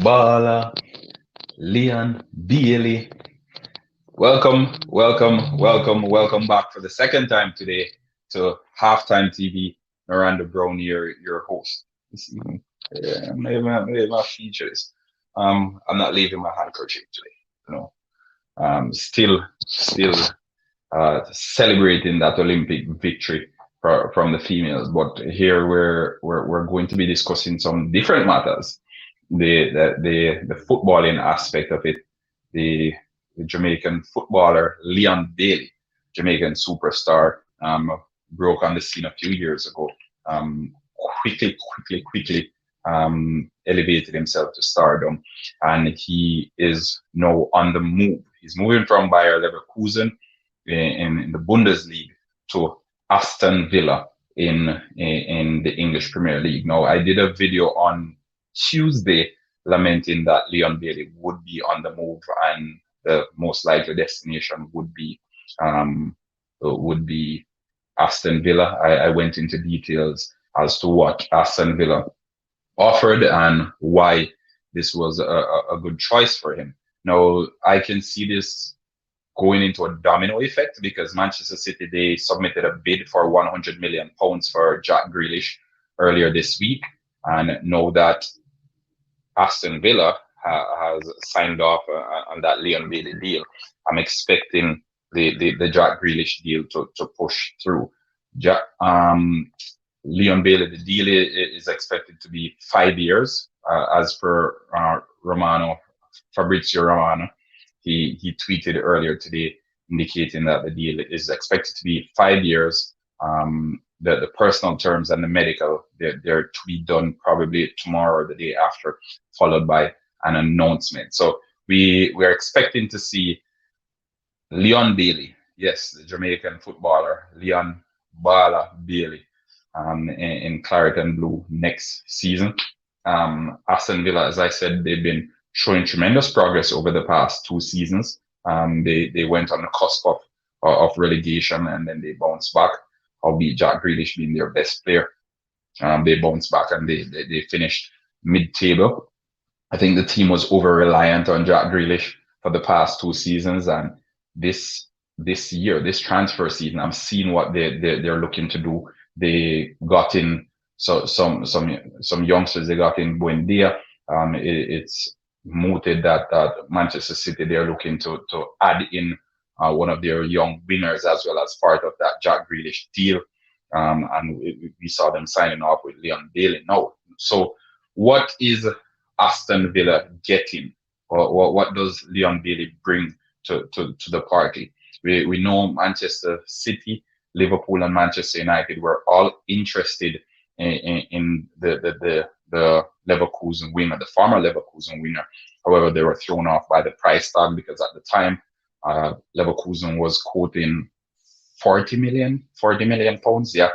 Bala, Leon, Bailey. Welcome back for the second time today to Halftime TV. Miranda Brown, your host this evening. Maybe my features. I'm not leaving my handkerchief today. Still celebrating that Olympic victory from the females. But here we're going to be discussing some different matters. The footballing aspect of it, the, the Jamaican footballer Leon Bailey, Jamaican superstar, broke on the scene a few years ago. Um, quickly elevated himself to stardom, and he is now on the move. He's moving from Bayer Leverkusen in the Bundesliga to Aston Villa in the English Premier League. Now, I did a video on Tuesday lamenting that Leon Bailey would be on the move, and the most likely destination um, would be Aston Villa. I went into details as to what Aston Villa offered and why this was a good choice for him. Now, I can see this going into a domino effect because Manchester City, they submitted a bid for £100 million for Jack Grealish earlier this week. And now that Aston Villa has signed off on that Leon Bailey deal, I'm expecting the Jack Grealish deal to push through. Leon Bailey, the deal is expected to be 5 years, as per Fabrizio Romano. He tweeted earlier today indicating that the deal is expected to be 5 years. The personal terms and the medical, they're to be done probably tomorrow or the day after, followed by an announcement. So we're expecting to see Leon Bailey, yes, the Jamaican footballer, Leon Bala Bailey, in claret and blue next season. Aston Villa, as I said, they've been showing tremendous progress over the past 2 seasons. They went on the cusp of relegation, and then they bounced back, albeit Jack Grealish being their best player. They bounced back and they finished mid-table. I think the team was over reliant on Jack Grealish for the past 2 seasons, and this this transfer season, I'm seeing what they're looking to do. They got in some youngsters. They got in Buendia. It's mooted that Manchester City, they're looking to add in one of their young winners as well as part of that Jack Grealish deal. And we saw them signing off with Leon Bailey now. So what is Aston Villa getting? Or what does Leon Bailey bring to the party? We know Manchester City, Liverpool, and Manchester United were all interested in the Leverkusen winner, the former Leverkusen winner. However, they were thrown off by the price tag because at the time, Leverkusen was quoting 40 million pounds. Yeah,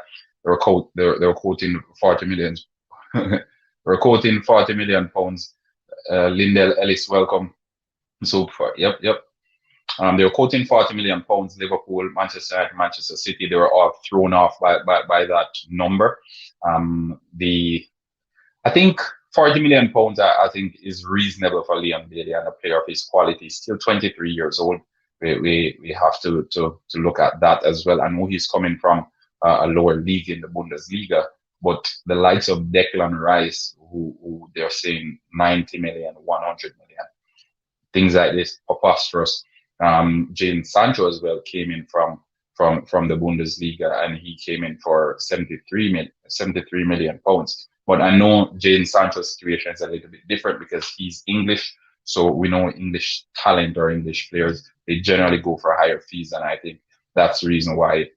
they were quoting 40 million. They were quoting 40 million pounds. Lindell Ellis, welcome. So far, yep. They were quoting 40 million pounds. Liverpool, Manchester United, Manchester City, they were all thrown off by that number. I think 40 million pounds, I think, is reasonable for Leon Bailey, and a player of his quality. He's still 23 years old. We have to look at that as well. I know he's coming from a lower league in the Bundesliga, but the likes of Declan Rice, who they're saying 90 million, 100 million, things like this, preposterous. Jadon Sancho as well came in from the Bundesliga, and he came in for 73 million pounds. But I know Jadon Sancho's situation is a little bit different because he's English. So we know English talent or English players, they generally go for higher fees. And I think that's the reason why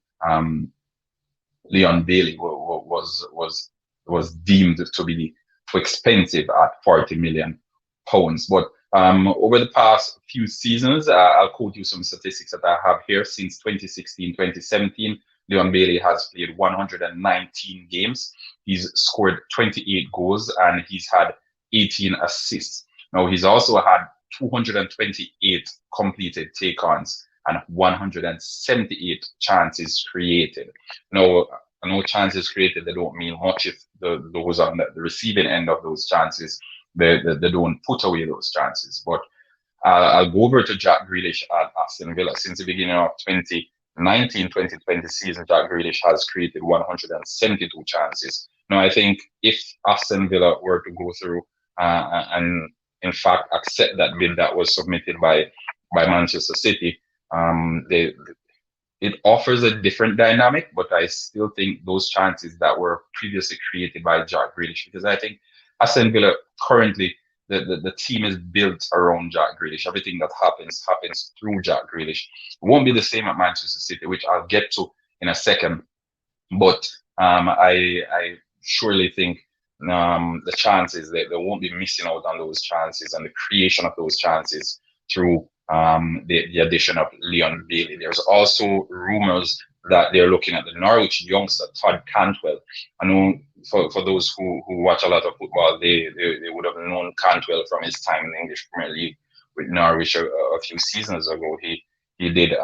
Leon Bailey was deemed to be too expensive at 40 million pounds. But over the past few seasons, I'll quote you some statistics that I have here. Since 2016, 2017, Leon Bailey has played 119 games. He's scored 28 goals and he's had 18 assists. Now, he's also had 228 completed take-ons and 178 chances created. Now, I know chances created, they don't mean much if those on the receiving end of those chances they don't put away those chances. But I'll go over to Jack Grealish at Aston Villa. Since the beginning of 2019-2020 season, Jack Grealish has created 172 chances. Now, I think if Aston Villa were to go through and, in fact, accept that bid that was submitted by Manchester City, they it offers a different dynamic, but I still think those chances that were previously created by Jack Grealish, because I think Aston Villa currently, the team is built around Jack Grealish. Everything that happens through Jack Grealish. It won't be the same at Manchester City, which I'll get to in a second. But I surely think the chances that they won't be missing out on those chances and the creation of those chances through the addition of Leon Bailey. There's also rumors that they're looking at the Norwich youngster Todd Cantwell. I know for those who watch a lot of football, they would have known Cantwell from his time in the English Premier League with Norwich a few seasons ago. He did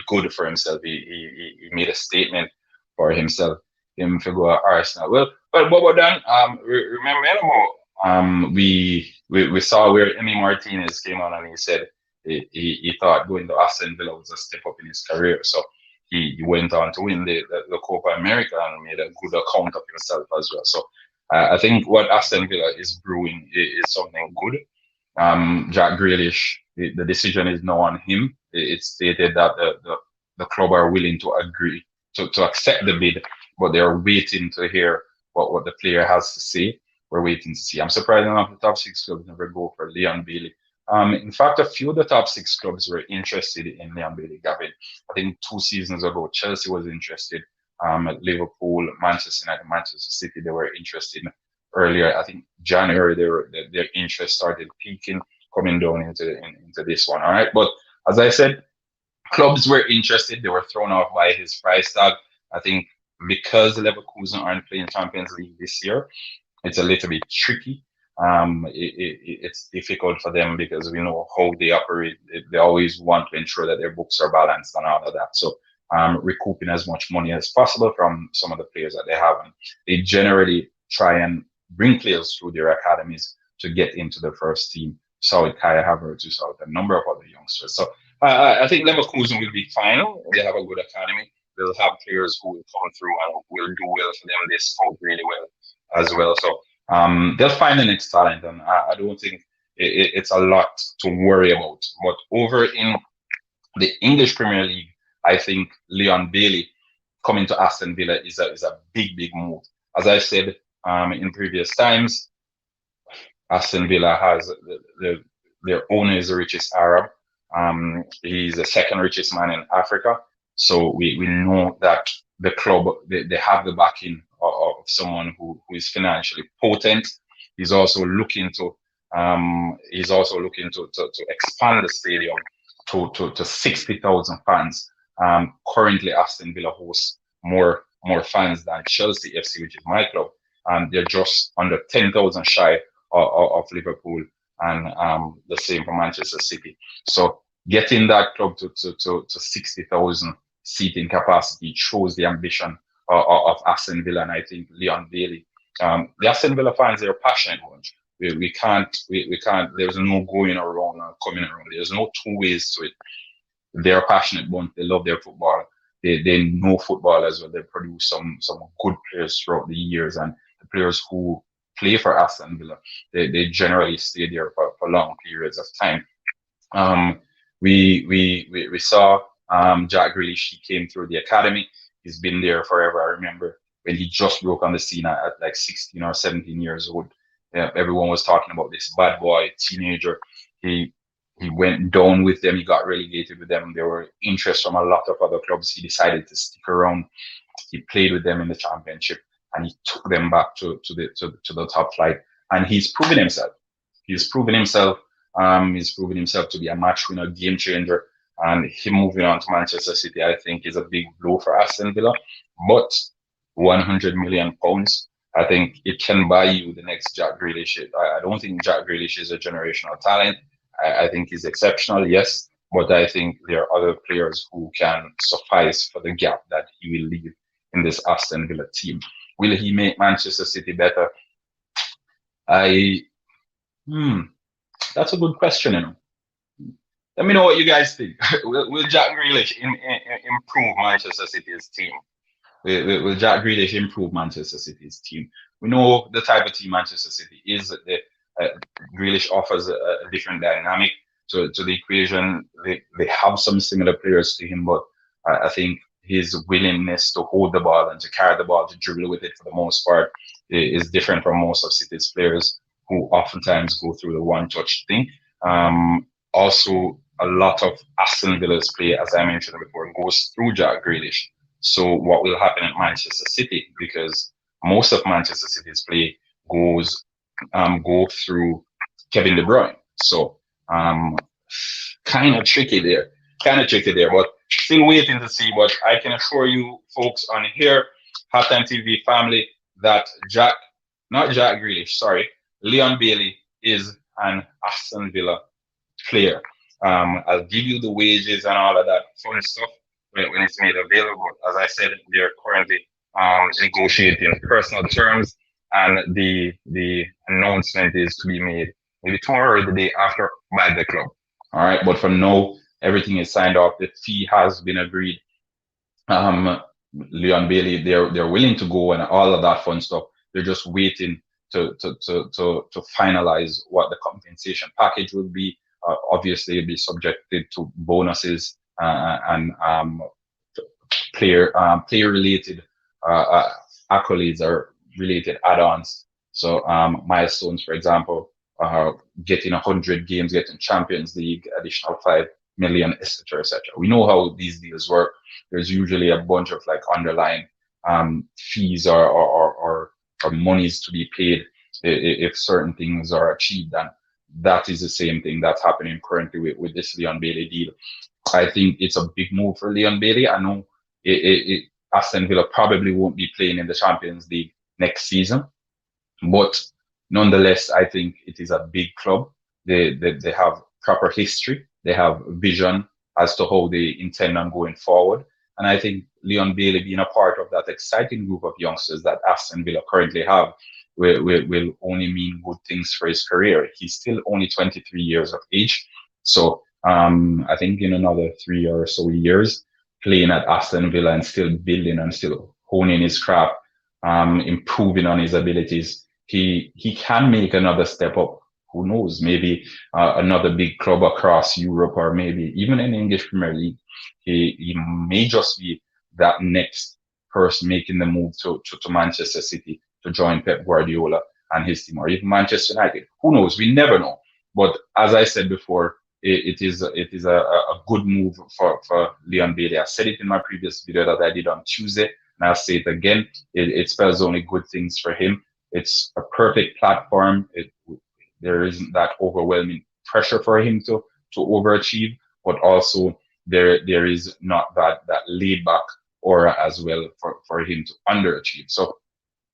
good for himself. He made a statement for himself. Him to go at Arsenal. Well, but then remember we saw where Emi Martinez came on and he said he thought going to Aston Villa was a step up in his career. So he went on to win the Copa America and made a good account of himself as well. So I think what Aston Villa is brewing is something good. Jack Grealish, the decision is now on him. It's stated that the club are willing to agree to accept the bid, but they're waiting to hear what the player has to say. We're waiting to see. I'm surprised enough the top six clubs never go for Leon Bailey. In fact, a few of the top six clubs were interested in Leon Bailey, Gavin. I think 2 seasons ago, Chelsea was interested. Liverpool, Manchester United, Manchester City, they were interested earlier. I think January, their interest started peaking, coming down into this one. All right, but as I said, clubs were interested. They were thrown off by his price tag. I think because Leverkusen aren't playing Champions League this year, it's a little bit tricky. It's difficult for them because we know how they operate. They always want to ensure that their books are balanced and all of that. So recouping as much money as possible from some of the players that they have. And they generally try and bring players through their academies to get into the first team. Saw it Kaya Havertz, we saw it a number of other youngsters. So I think Leverkusen will be fine. They have a good academy. They'll have players who will come through and will do well for them. They scout really well as well. So they'll find the next talent, and I don't think it's a lot to worry about. But over in the English Premier League, I think Leon Bailey coming to Aston Villa is a big move. As I said in previous times, Aston Villa has their owner is the richest Arab. He's the second richest man in Africa. So we know that the club, they have the backing of someone who is financially potent. He's also looking to expand the stadium to 60,000 fans. Currently, Aston Villa hosts more fans than Chelsea FC, which is my club. They're just under 10,000 shy of Liverpool, and the same for Manchester City. So getting that club to 60,000 seating capacity shows the ambition of Aston Villa, and I think Leon Bailey. The Aston Villa fans, they're a passionate bunch. We can't. There's no going around or coming around. There's no two ways to it. They're a passionate bunch. They love their football. They know football as well. They produce some good players throughout the years, and the players who play for Aston Villa, they generally stay there for long periods of time. We saw Jack Grealish. He came through the academy. He's been there forever. I remember when he just broke on the scene at like 16 or 17 years old. Everyone was talking about this bad boy teenager. He went down with them. He got relegated with them. There were interest from a lot of other clubs. He decided to stick around. He played with them in the championship, and he took them back to the top flight. And he's proven himself. He's proven himself to be a match winner, game changer. And him moving on to Manchester City, I think, is a big blow for Aston Villa. But £100 million, I think it can buy you the next Jack Grealish. I don't think Jack Grealish is a generational talent. I think he's exceptional, yes, but I think there are other players who can suffice for the gap that he will leave in this Aston Villa team. Will he make Manchester City better? I Hmm, that's a good question, Let me know what you guys think. Will Jack Grealish improve Manchester City's team? Will Jack Grealish improve Manchester City's team? We know the type of team Manchester City is. Uh, Grealish offers a different dynamic to the equation. They have some similar players to him, but I think his willingness to hold the ball and to carry the ball, to dribble with it for the most part, is different from most of City's players who oftentimes go through the one touch thing. Also, a lot of Aston Villa's play, as I mentioned before, goes through Jack Grealish. So what will happen at Manchester City? Because most of Manchester City's play goes go through Kevin De Bruyne. So um, kind of tricky there, but still waiting to see. But I can assure you, folks on here, Halftime TV family, that not Jack Grealish, sorry, Leon Bailey is an Aston Villa player. I'll give you the wages and all of that fun stuff when it's made available. As I said, they're currently negotiating personal terms, and the announcement is to be made maybe tomorrow or the day after by the club. All right, but for now, everything is signed off. The fee has been agreed. Um, Leon Bailey, they're willing to go and all of that fun stuff. They're just waiting to finalize what the compensation package will be. Obviously, it'll be subjected to bonuses and player related accolades or related add-ons. So milestones, for example, getting 100 games, getting Champions League, additional 5 million, etc., etc. We know how these deals work. There's usually a bunch of like underlying fees or monies to be paid if certain things are achieved, and that is the same thing that's happening currently with this Leon Bailey deal. I think it's a big move for Leon Bailey. I know Aston Villa probably won't be playing in the Champions League next season, but nonetheless, I think it is a big club. They have proper history. They have vision as to how they intend on going forward. And I think Leon Bailey being a part of that exciting group of youngsters that Aston Villa currently have will only mean good things for his career. He's still only 23 years of age. So I think in another 3 or so years, playing at Aston Villa and still building and still honing his craft, improving on his abilities, he can make another step up. Who knows? Maybe another big club across Europe, or maybe even in the English Premier League. He may just be that next person making the move to Manchester City to join Pep Guardiola and his team, or even Manchester United. Who knows? We never know. But as I said before, it is a good move for Leon Bailey. I said it in my previous video that I did on Tuesday, and I'll say it again. It spells only good things for him. It's a perfect platform. There isn't that overwhelming pressure for him to overachieve, but also there is not that laid back aura as well for him to underachieve. So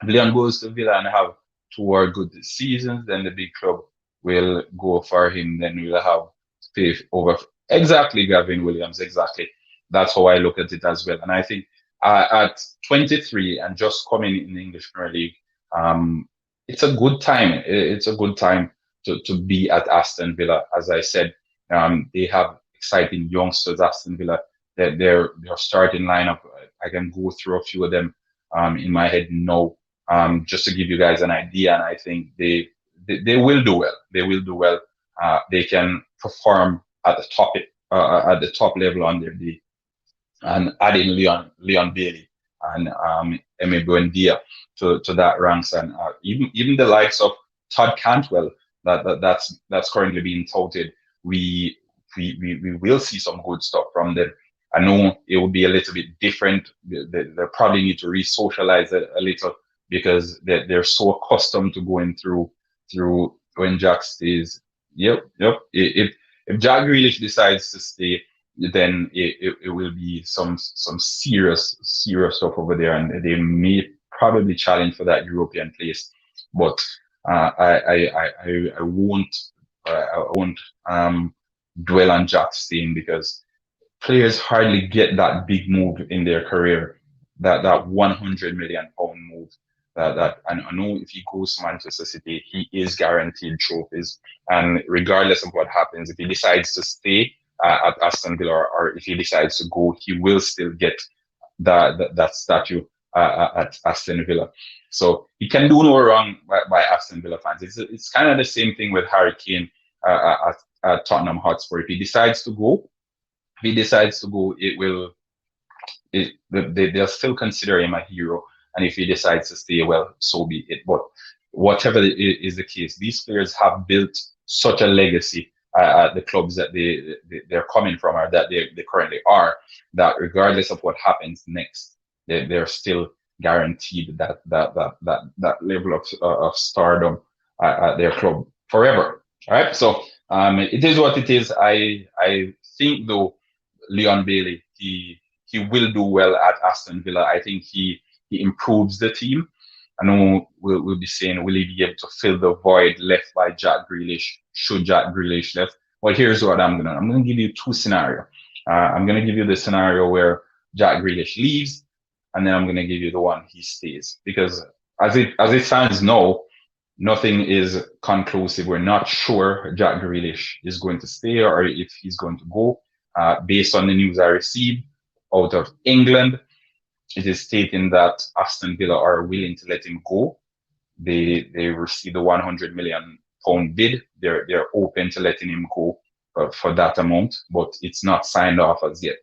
if Leon goes to Villa and have 2 or good seasons, then the big club will go for him. Then we'll have faith over exactly Gavin Williams. Exactly. That's how I look at it as well. And I think at 23 and just coming in the English Premier League, it's a good time. It's a good time to be at Aston Villa. As I said, they have exciting youngsters. Aston Villa, their starting lineup. I can go through a few of them in my head now, just to give you guys an idea. And I think they will do well. They will do well. They can perform at the top level on their day. And adding Leon Bailey and Emi Buendia to that ranks, and even the likes of Todd Cantwell that's currently being touted. We will see some good stuff from them. I know it will be a little bit different. They probably need to re-socialize it a little because they're so accustomed to going through when Jack stays. Yep. If Jack Grealish decides to stay, then it will be some serious stuff over there, and they may probably challenge for that European place. But I won't dwell on Jack staying, because players hardly get that big move in their career, that £100 million move that I know if he goes to Manchester City, he is guaranteed trophies. And regardless of what happens, if he decides to stay at Aston Villa, or if he decides to go, he will still get that statue at Aston Villa. So he can do no wrong by Aston Villa fans. It's kind of the same thing with Harry Kane at Tottenham Hotspur. If he decides to go, they'll still consider him a hero. And if he decides to stay, well, so be it. But whatever is the case, these players have built such a legacy at the clubs that they're coming from, or that they currently are, that regardless of what happens next, they're still guaranteed that level of stardom at their club forever. All right. So it is what it is. I think though, Leon Bailey, he will do well at Aston Villa. I think he improves the team. I know we'll be saying, will he be able to fill the void left by Jack Grealish, should Jack Grealish left? Well, here's what I'm gonna give you two scenarios. I'm gonna give you the scenario where Jack Grealish leaves, and then I'm gonna give you the one he stays. Because as it stands now, nothing is conclusive. We're not sure Jack Grealish is going to stay or if he's going to go. Based on the news I received out of England, it is stating that Aston Villa are willing to let him go. They received a £100 million bid. They're open to letting him go for that amount, but it's not signed off as yet.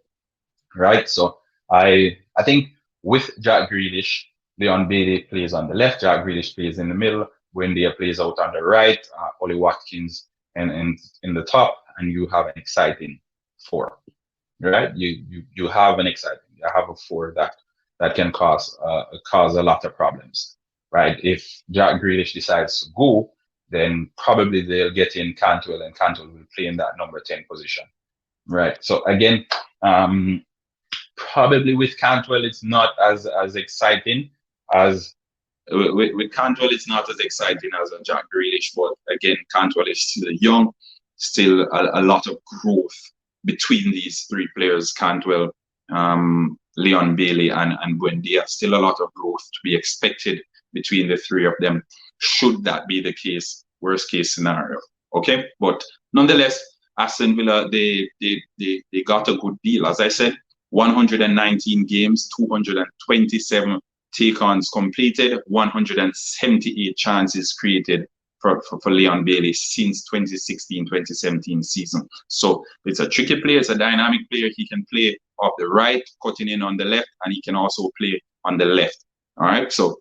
Right? So I think with Jack Grealish, Leon Bailey plays on the left, Jack Grealish plays in the middle, Wendy plays out on the right, Ollie Watkins in the top, and you have an exciting four. Right? You have an exciting. You have a four that can cause a lot of problems, right? If Jack Grealish decides to go, then probably they'll get in Cantwell, and Cantwell will play in that number 10 position, right? So again, probably with Cantwell, it's not as exciting as with Cantwell. It's not as exciting as a Jack Grealish, but again, Cantwell is still young, still a lot of growth between these three players, Cantwell, Leon Bailey, and Buendia. Still a lot of growth to be expected between the three of them, should that be the case, worst case scenario. Okay, but nonetheless, Aston Villa, they got a good deal. As I said, 119 games, 227 take-ons completed, 178 chances created for Leon Bailey since 2016-2017 season. So it's a tricky player, it's a dynamic player. He can play off the right, cutting in on the left, and he can also play on the left. All right, so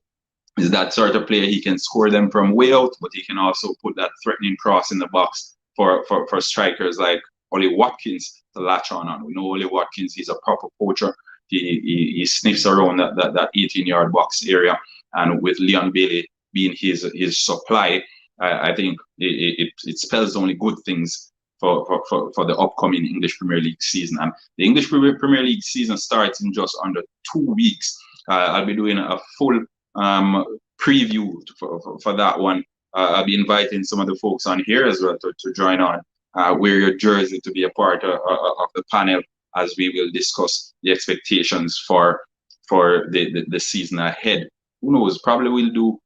is that sort of player. He can score them from way out, but he can also put that threatening cross in the box for strikers like Ollie Watkins to latch on. We know Ollie Watkins, he's a proper poacher. He sniffs around that 18-yard box area, and with Leon Bailey being his supply, I think it spells only good things for the upcoming English Premier League season. And the English Premier League season starts in just under 2 weeks. I'll be doing a full preview for that one. I'll be inviting some of the folks on here as well to join on. Wear your jersey to be a part of the panel, as we will discuss the expectations for the season ahead. Who knows? Probably we'll do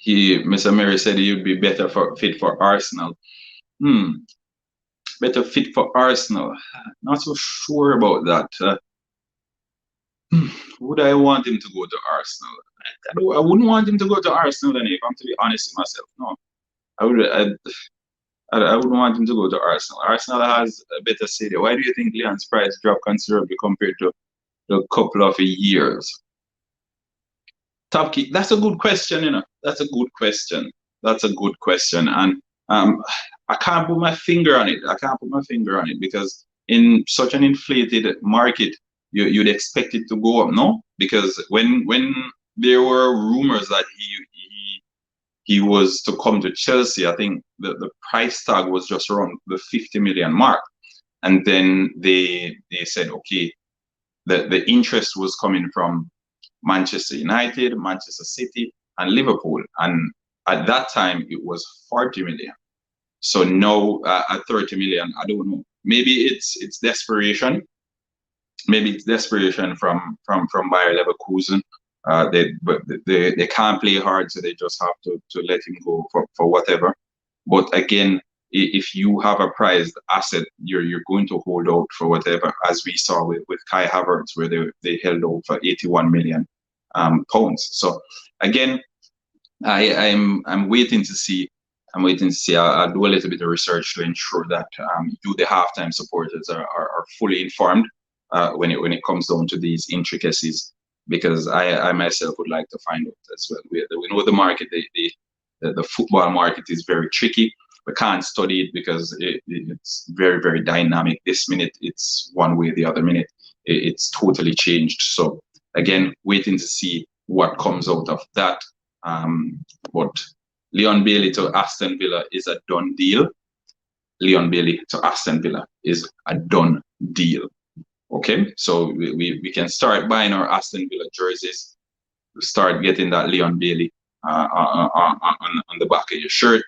Mr. Mary said he would be better fit for Arsenal. Better fit for Arsenal. Not so sure about that. Would I want him to go to Arsenal? I wouldn't want him to go to Arsenal, then, if I'm to be honest with myself. No, I wouldn't want him to go to Arsenal. Arsenal has a better city. Why do you think Leon's price dropped considerably compared to a couple of years? Top key. That's a good question, That's a good question. And I can't put my finger on it. Because in such an inflated market, you'd expect it to go up, no? Because when there were rumors that he was to come to Chelsea, I think the price tag was just around the 50 million mark. And then they said, okay, the interest was coming from Manchester United, Manchester City, and Liverpool. And at that time, it was 40 million. So now at 30 million, I don't know. Maybe it's desperation. maybe it's desperation from Bayer Leverkusen. They can't play hard, so they just have to let him go for whatever. But again, if you have a prized asset, you're going to hold out for whatever, as we saw with Kai Havertz, where they held out for 81 million pounds. So again, I'm waiting to see. I'm waiting to see. I'll do a little bit of research to ensure that you, the halftime supporters, are fully informed when it comes down to these intricacies, because I myself would like to find out as well. We know the market, the football market is very tricky. We can't study it because it's very, very dynamic. This minute it's one way, the other minute it's totally changed. So again, waiting to see what comes out of that. But Leon Bailey to Aston Villa is a done deal. Leon Bailey to Aston Villa is a done deal. Okay, so we can start buying our Aston Villa jerseys, start getting that Leon Bailey on the back of your shirt.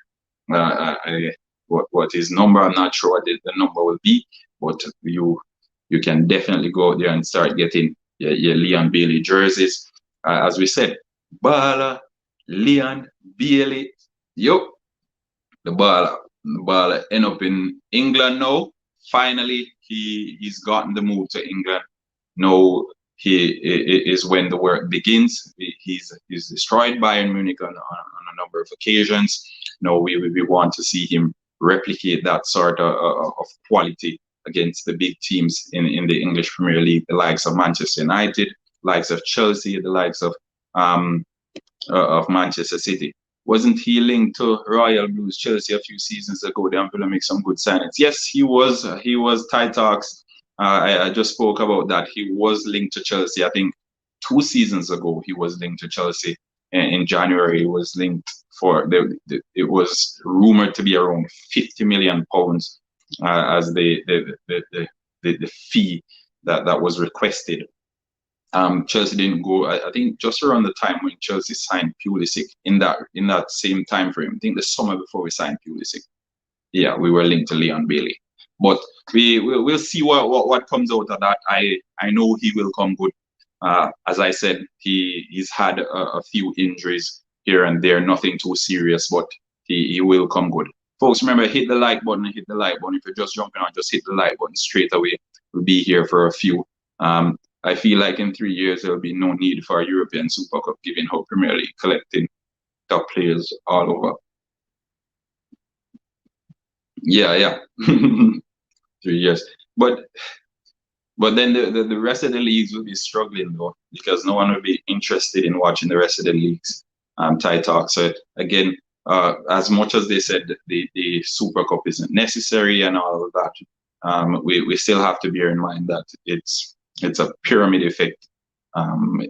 What his number, I'm not sure what the number will be, but you can definitely go out there and start getting your Leon Bailey jerseys. As we said, Bala, Leon Bailey, yo, the ball end up in England now. Finally, he's gotten the move to England. Now he is when the work begins. He's destroyed Bayern Munich on a number of occasions. Now we want to see him replicate that sort of quality against the big teams in the English Premier League, the likes of Manchester United, likes of Chelsea, the likes of Manchester City. Wasn't he linked to Royal Blues Chelsea a few seasons ago? They're going to make some good signings. Yes, he was. He was tight talks. I just spoke about that. He was linked to Chelsea. I think 2 seasons ago he was linked to Chelsea. In January, he was linked for. It was rumored to be around 50 million pounds as the fee that was requested. Chelsea didn't go. I think just around the time when Chelsea signed Pulisic, in that same time frame. I think the summer before we signed Pulisic. Yeah, we were linked to Leon Bailey. But we'll see what comes out of that. I know he will come good. As I said, he's had a few injuries here and there, nothing too serious, but he will come good. Folks, remember, hit the like button. If you're just jumping on, just hit the like button straight away. We'll be here for a few. I feel like in 3 years, there will be no need for a European Super Cup, given how Premier League collecting top players all over. Yeah. 3 years. But then the rest of the leagues will be struggling, though, because no one will be interested in watching the rest of the leagues. Tight talk. So again, as much as they said the Super Cup isn't necessary and all of that, we still have to bear in mind that it's a pyramid effect.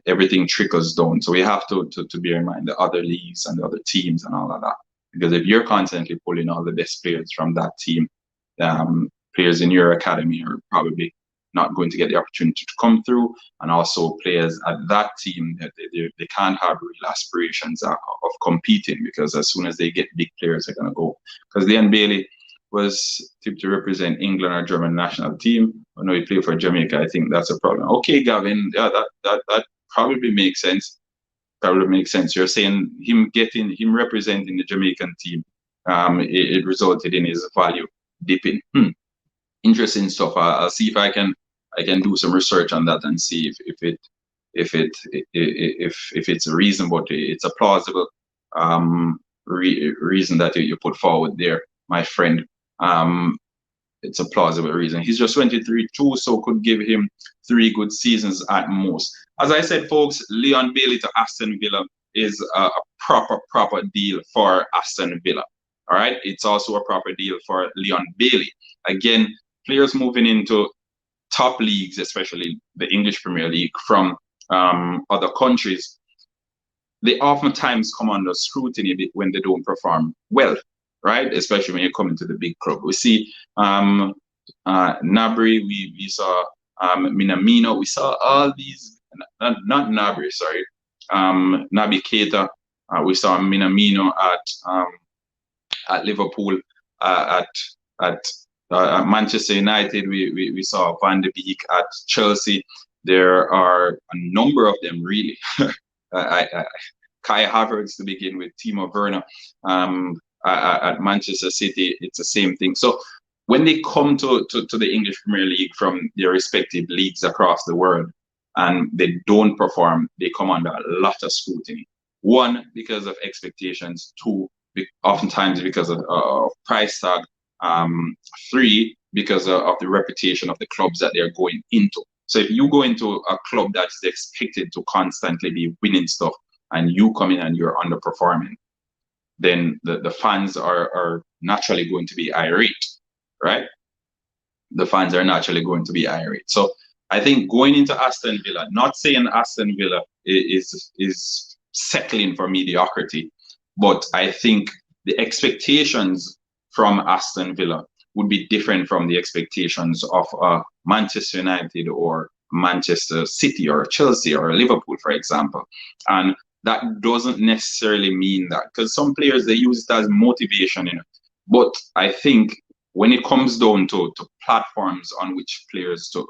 Everything trickles down. So we have to bear in mind the other leagues and the other teams and all of that. Because if you're constantly pulling all the best players from that team, players in your academy are probably not going to get the opportunity to come through. And also players at that team, they can't have real aspirations of competing, because as soon as they get big players, they're going to go. Because Leon Bailey was tipped to represent England or German national team. I know he played for Jamaica. I think that's a problem. Okay, Gavin, yeah, that probably makes sense. You're saying him representing the Jamaican team, it resulted in his value dipping. Interesting stuff. I'll see if I can do some research on that and see if it's a reason, but it's a plausible reason that you put forward there, my friend. It's a plausible reason. He's just 23 too, so could give him 3 good seasons at most. As I said, folks, Leon Bailey to Aston Villa is a proper deal for Aston Villa. All right, it's also a proper deal for Leon Bailey. Again, players moving into top leagues, especially the English Premier League, from other countries, they oftentimes come under scrutiny when they don't perform well, right? Especially when you come into the big club. We see Nabry, we saw Minamino, we saw all these, not Nabry, sorry, Naby Keita, we saw Minamino at Liverpool, at At Manchester United, we saw Van de Beek. At Chelsea, there are a number of them, really. Kai Havertz to begin with, Timo Werner. At Manchester City, it's the same thing. So when they come to the English Premier League from their respective leagues across the world and they don't perform, they come under a lot of scrutiny. One, because of expectations. Two, oftentimes because of price tag. Three, because of the reputation of the clubs that they're going into. So if you go into a club that is expected to constantly be winning stuff and you come in and you're underperforming, then the fans are naturally going to be irate, right? The fans are naturally going to be irate. So I think going into Aston Villa, not saying Aston Villa is settling for mediocrity, but I think the expectations from Aston Villa would be different from the expectations of Manchester United or Manchester City or Chelsea or Liverpool, for example. And that doesn't necessarily mean that, because some players, they use it as motivation, you know. But I think when it comes down to platforms on which players to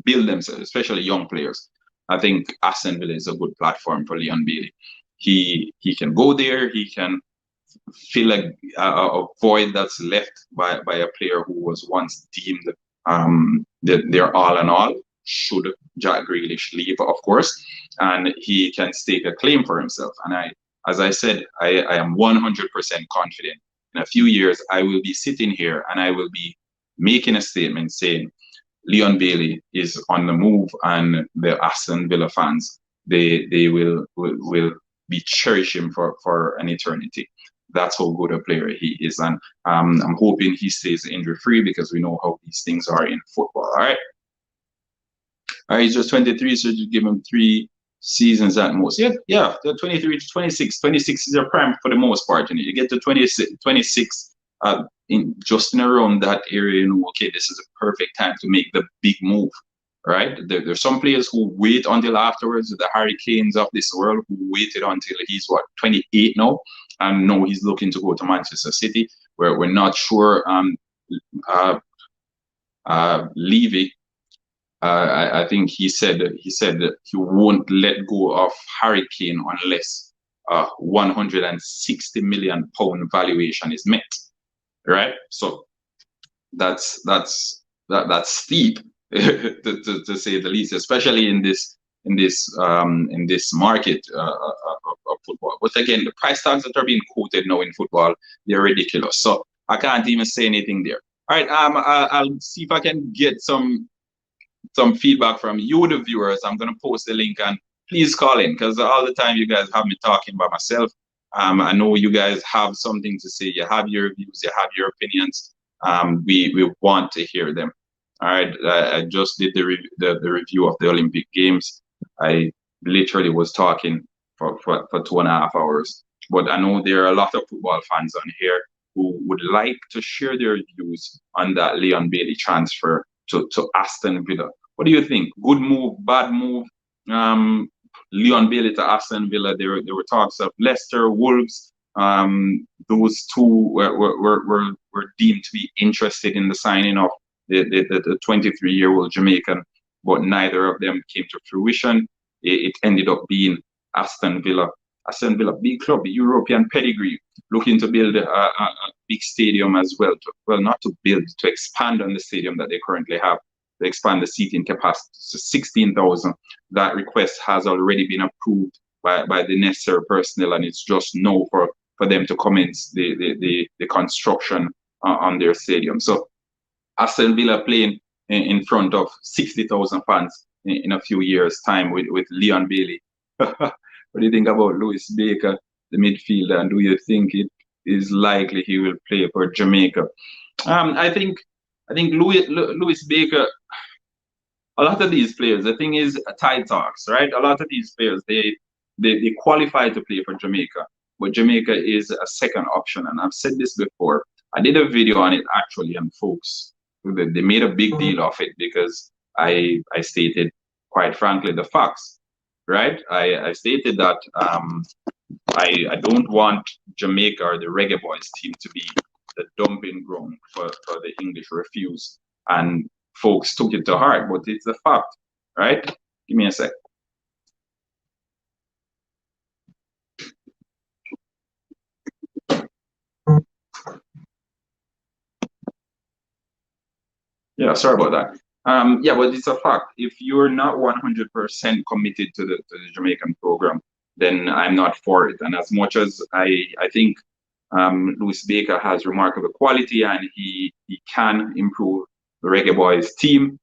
build themselves, especially young players, I think Aston Villa is a good platform for Leon Bailey. He can go there, he can fill a void that's left by a player who was once deemed their all in all, should Jack Grealish leave, of course, and he can stake a claim for himself. And as I said, I am 100% confident in a few years I will be sitting here and I will be making a statement saying Leon Bailey is on the move, and the Aston Villa fans, they will be cherishing him for an eternity. That's how good a player he is, and I'm hoping he stays injury free, because we know how these things are in football. All right, he's just 23, so you give him 3 seasons at most. Yeah, the 23 to 26. 26 is your prime for the most part. You get to 26 in around that area, you know, okay, this is a perfect time to make the big move, right? There's some players who wait until afterwards. The Harry Kanes of this world, who waited until he's 28 now, and now he's looking to go to Manchester City, where we're not sure. Levy, I think he said that he won't let go of Harry Kane unless £160 million valuation is met, right? So that's steep to say the least, especially in this market of football. But again, the price tags that are being quoted now in football, they're ridiculous. So I can't even say anything there. All right, I'll see if I can get some feedback from you, the viewers. I'm gonna post the link, and please call in, because all the time you guys have me talking by myself. I know you guys have something to say. You have your views, you have your opinions. We want to hear them. All right, I just did the review of the Olympic Games. I literally was talking for 2.5 hours. But I know there are a lot of football fans on here who would like to share their views on that Leon Bailey transfer to Aston Villa. What do you think? Good move, bad move? Leon Bailey to Aston Villa. There were talks of Leicester, Wolves. Those two were deemed to be interested in the signing of the 23-year-old Jamaican, but neither of them came to fruition. It ended up being Aston Villa. Aston Villa, big club, European pedigree, looking to build a big stadium as well. Not to build, to expand on the stadium that they currently have, to expand the seating capacity to 16,000. That request has already been approved by the necessary personnel, and it's just now for them to commence the construction on their stadium. So Aston Villa playing in front of 60,000 fans in a few years' time with Leon Bailey. What do you think about Lewis Baker, the midfielder, and do you think it is likely he will play for Jamaica? I think Lewis Baker, a lot of these players, the thing is tide talks, right? A lot of these players, they qualify to play for Jamaica, but Jamaica is a second option. And I've said this before. I did a video on it actually, and folks, they made a big deal of it because I stated, quite frankly, the facts. Right, I stated that I don't want Jamaica or the Reggae Boys team to be the dumping ground for the English refuse, and folks took it to heart, but it's a fact, right? Give me a sec. Yeah, sorry about that. Yeah, but it's a fact. If you're not 100% committed to the Jamaican program, then I'm not for it. And as much as I think Louis Baker has remarkable quality and he can improve the Reggae Boys team,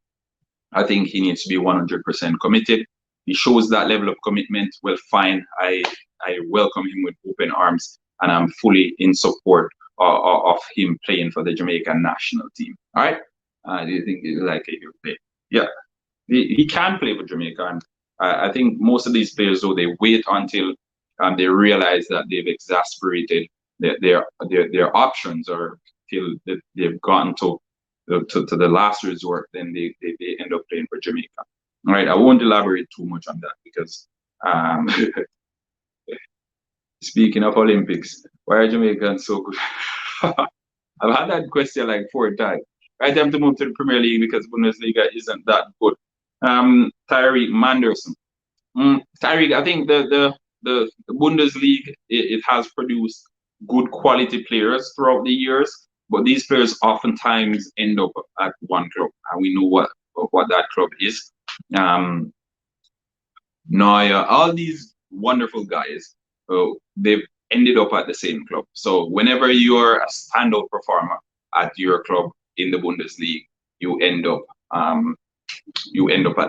I think he needs to be 100% committed. He shows that level of commitment. Well, fine. I welcome him with open arms, and I'm fully in support of him playing for the Jamaican national team. All right. Do you think he's likely to play? Yeah, he can play for Jamaica, and I think most of these players, though, they wait until they realize that they've exasperated their options, or till they've gotten to the last resort, then they end up playing for Jamaica. All right, I won't elaborate too much on that because speaking of Olympics, why are Jamaicans so good? I've had that question like 4 times. Right time to move to the Premier League because Bundesliga isn't that good. Tyreek Manderson. Tyreek, I think the Bundesliga, it has produced good quality players throughout the years, but these players oftentimes end up at one club, and we know what that club is. Neuer, all these wonderful guys, they've ended up at the same club. So whenever you're a standout performer at your club in the Bundesliga, you end up at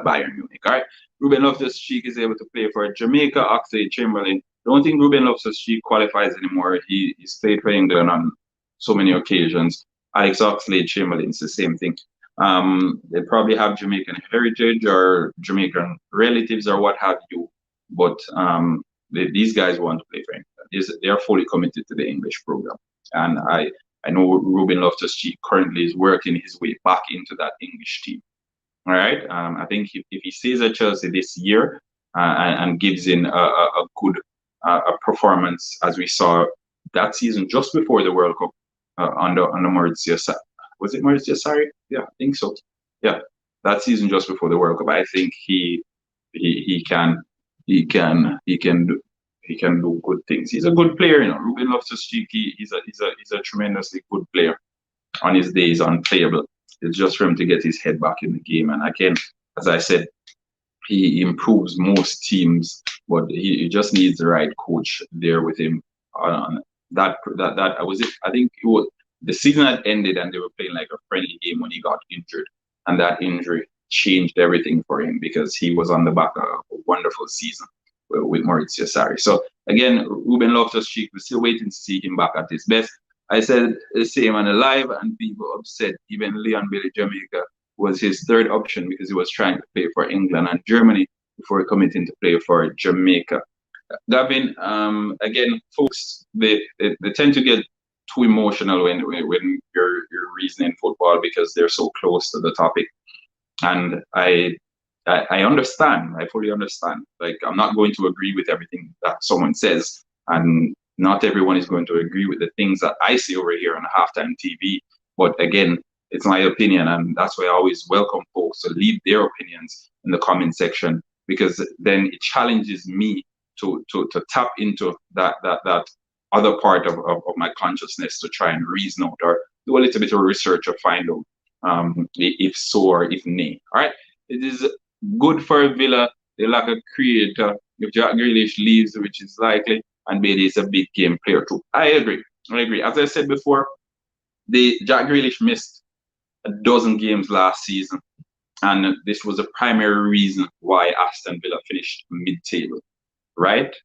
Bayern Munich. All right. Ruben Loftus-Cheek is able to play for Jamaica. Oxlade-Chamberlain. Don't think Ruben Loftus-Cheek qualifies anymore. He's played for England on so many occasions. Alex Oxlade-Chamberlain, it's the same thing. They probably have Jamaican heritage or Jamaican relatives or what have you, but these guys want to play for England. They are fully committed to the English program, and I know Ruben Loftus-Cheek currently is working his way back into that English team. All right. I think if he stays at Chelsea this year and gives in a good performance, as we saw that season just before the World Cup under Maurizio Sarri. Was it Maurizio Sarri? Yeah, I think so. Yeah, that season just before the World Cup, I think he can do good things. He's a good player, you know. Ruben Loftus-Cheek, he's a tremendously good player. On his days, unplayable. It's just for him to get his head back in the game. And again, as I said, he improves most teams, but he just needs the right coach there with him. That was it. I think it was the season had ended and they were playing like a friendly game when he got injured, and that injury changed everything for him because he was on the back of a wonderful season with Maurizio Sarri. So again, Ruben Loftus-Cheek, we're still waiting to see him back at his best. I said the same on the live, and people upset. Even Leon Bailey Jamaica was his third option because he was trying to play for England and Germany before committing to play for Jamaica. Gavin, again, folks, they tend to get too emotional when you're reasoning football because they're so close to the topic, and I understand. I fully understand. Like, I'm not going to agree with everything that someone says, and not everyone is going to agree with the things that I see over here on Halftime TV. But again, it's my opinion, and that's why I always welcome folks to leave their opinions in the comment section, because then it challenges me to tap into that other part of my consciousness to try and reason out or do a little bit of research or find out if so or if nay. All right, it is good for Villa. They lack a creator. If Jack Grealish leaves, which is likely, and Bailey is a big game player too. I agree. As I said before, Jack Grealish missed a dozen games last season, and this was a primary reason why Aston Villa finished mid-table. Right?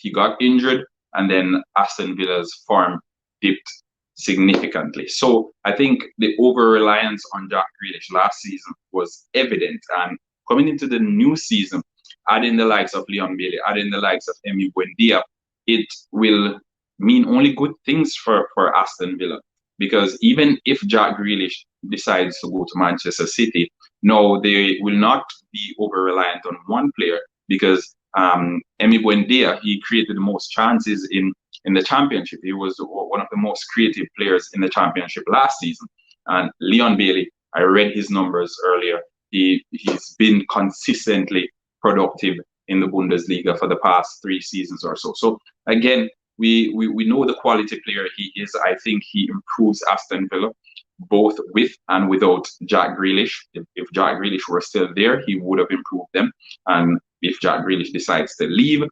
He got injured, and then Aston Villa's form dipped significantly. So I think the over-reliance on Jack Grealish last season was evident, and coming into the new season, adding the likes of Leon Bailey, adding the likes of Emi Buendia, it will mean only good things for Aston Villa. Because even if Jack Grealish decides to go to Manchester City, no, they will not be over-reliant on one player, because Emi Buendia, he created the most chances in in the championship. He was one of the most creative players in the championship last season. And Leon Bailey, I read his numbers earlier. He's been consistently productive in the Bundesliga for the past 3 seasons or so. So again, we know the quality player he is. I think he improves Aston Villa, both with and without Jack Grealish. If Jack Grealish were still there, he would have improved them. And if Jack Grealish decides to leave,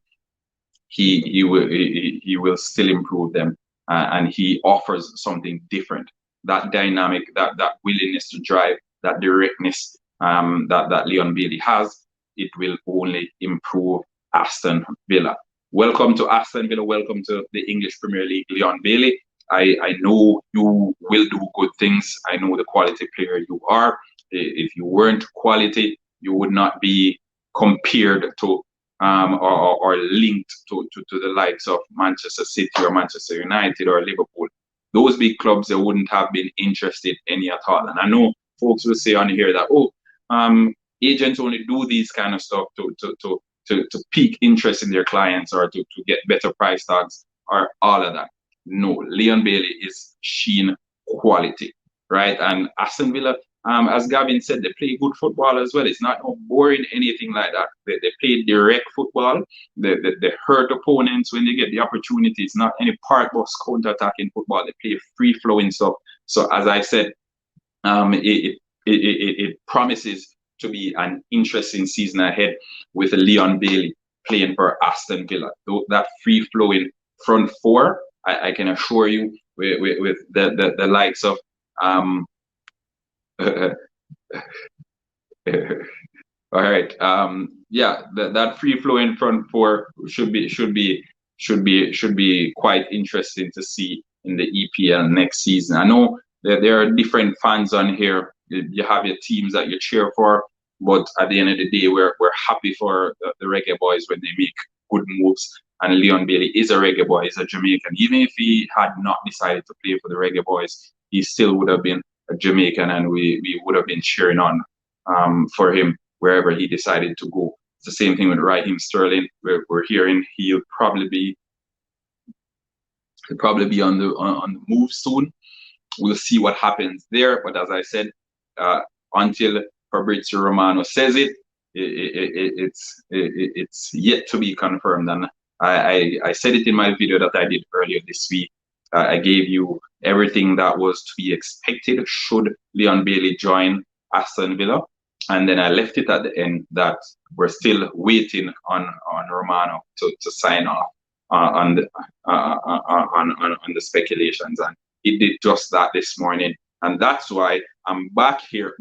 he will still improve them. And he offers something different. That dynamic, that willingness to drive, that directness that Leon Bailey has, it will only improve Aston Villa. Welcome to Aston Villa. Welcome to the English Premier League, Leon Bailey. I know you will do good things. I know the quality player you are. If you weren't quality, you would not be compared to or linked to the likes of Manchester City or Manchester United or Liverpool. Those big clubs, they wouldn't have been interested any at all. And I know folks will say on here that, agents only do these kind of stuff to pique interest in their clients or to get better price tags or all of that. No, Leon Bailey is sheen quality, right? And Aston Villa, as Gavin said, they play good football as well. It's not boring, anything like that. They play direct football. They hurt opponents when they get the opportunity. It's not any part box counter-attacking football. They play free-flowing stuff. So as I said, it promises to be an interesting season ahead with Leon Bailey playing for Aston Villa. That free-flowing front four, I can assure you, with the likes of all right, yeah, that free-flowing front four should be quite interesting to see in the EPL next season. I know that there are different fans on here. You have your teams that you cheer for, but at the end of the day, we're happy for the Reggae Boys when they make good moves. And Leon Bailey is a Reggae boy, he's a Jamaican. Even if he had not decided to play for the Reggae Boys, he still would have been a Jamaican, and we would have been cheering on for him wherever he decided to go. It's the same thing with Raheem Sterling. We're hearing he'll probably be on the move soon. We'll see what happens there. But as I said, until Fabrizio Romano says it's yet to be confirmed. And I said it in my video that I did earlier this week. I gave you everything that was to be expected should Leon Bailey join Aston Villa, and then I left it at the end that we're still waiting on Romano to sign off on the speculations, and he did just that this morning, and that's why I'm back here.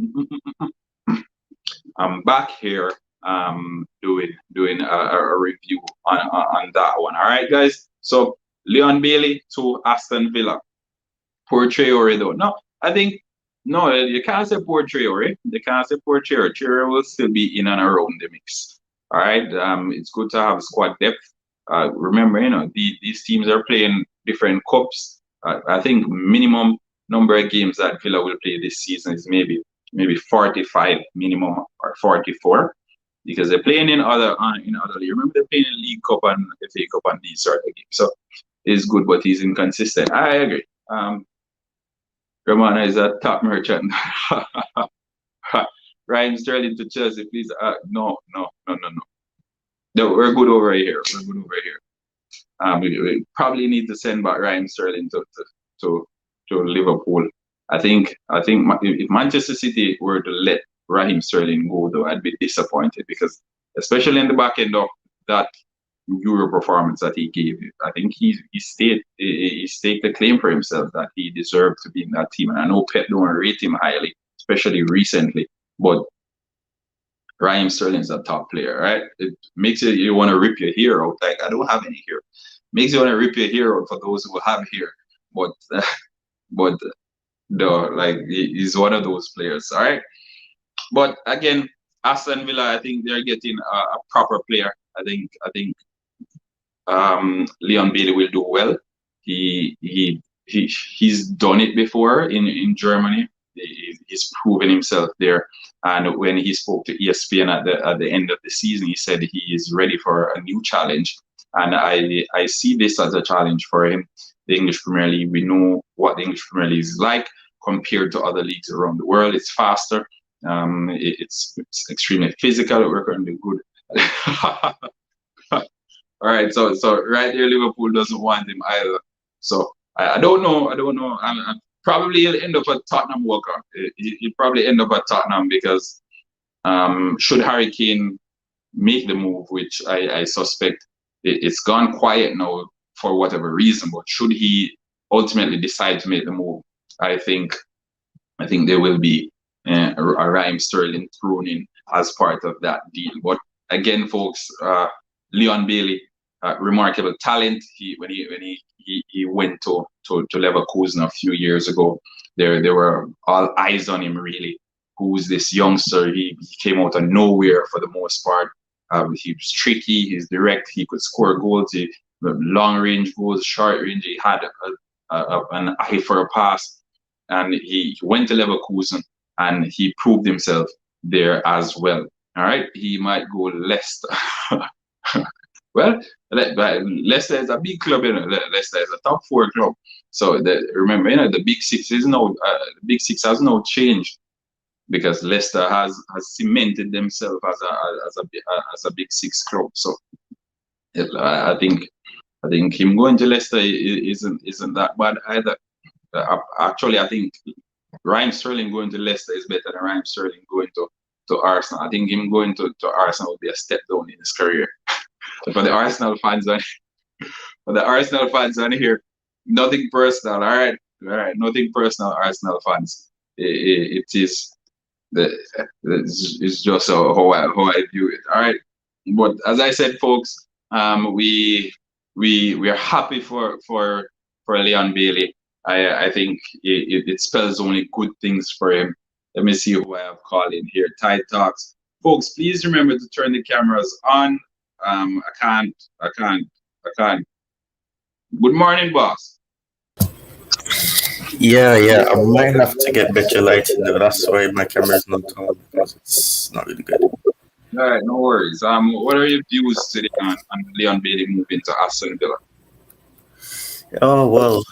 I'm back here doing a review on that one. All right, guys. So Leon Bailey to Aston Villa. Poor Traore though. No, I think no, you can't say poor Traore. You can't say poor Traore. Traore will still be in and around the mix. All right. It's good to have squad depth. Remember, these teams are playing different cups. I think minimum number of games that Villa will play this season is maybe 45 minimum, or 44, because they're playing in other league. Remember, they're playing in League Cup and FA Cup and these sort of games. So it's good, but he's inconsistent. I agree. Romana is a top merchant. Raheem Sterling to Chelsea, please. No. We're good over here. We probably need to send back Raheem Sterling to Liverpool. I think if Manchester City were to let Raheem Sterling go, though, I'd be disappointed, because especially in the back end of that Euro performance that he gave, I think he staked a claim for himself that he deserved to be in that team. And I know Pep don't rate him highly, especially recently, but Raheem Sterling's a top player, right? It makes you want to rip your hair out. Like, I don't have any hair. Makes you want to rip your hair out for those who have hair, but no, like, he's one of those players, all right? But again, Aston Villa, I think they're getting a proper player. I think Leon Bailey will do well. He's done it before in Germany. He's proven himself there. And when he spoke to ESPN at the end of the season, he said he is ready for a new challenge. And I see this as a challenge for him. The English Premier League, we know what the English Premier League is like compared to other leagues around the world. It's faster. It's extremely physical. We're going to be good. All right, so right there, Liverpool doesn't want him either. So I don't know. I'm probably he'll end up at Tottenham. Walker. He'll probably end up at Tottenham because should Harry Kane make the move, which I suspect it's gone quiet now for whatever reason, but should he ultimately decide to make the move, I think there will be a Raheem Sterling thrown in as part of that deal. But again, folks, Leon Bailey, remarkable talent. When he went to Leverkusen a few years ago, there were all eyes on him really. Who's this youngster? He came out of nowhere for the most part. He was tricky, he's direct, he could score goals, long range goals, short range, he had an eye for a pass, and he went to Leverkusen and he proved himself there as well. All right, he might go Leicester. Well, Leicester is a big club, you know. Leicester is a top 4 club. So remember, you know, the Big Six is now the Big Six has now changed, because Leicester has cemented themselves as a Big Six club. So I think him going to Leicester isn't that bad either. Actually, I think Raheem Sterling going to Leicester is better than Raheem Sterling going to Arsenal. I think him going to Arsenal would be a step down in his career. For the Arsenal fans on here, nothing personal. All right, nothing personal, Arsenal fans. It is. It's just how I view it. All right, but as I said, folks, we are happy for Leon Bailey. I think it spells only good things for him. Let me see who I have called in here. Tide Talks, folks. Please remember to turn the cameras on. I can't. Good morning, boss. Yeah, I might have to get better lighting though. That's why my camera's not on, because it's not really good. All right, no worries. What are your views today on Leon Bailey moving to Aston Villa? Oh well,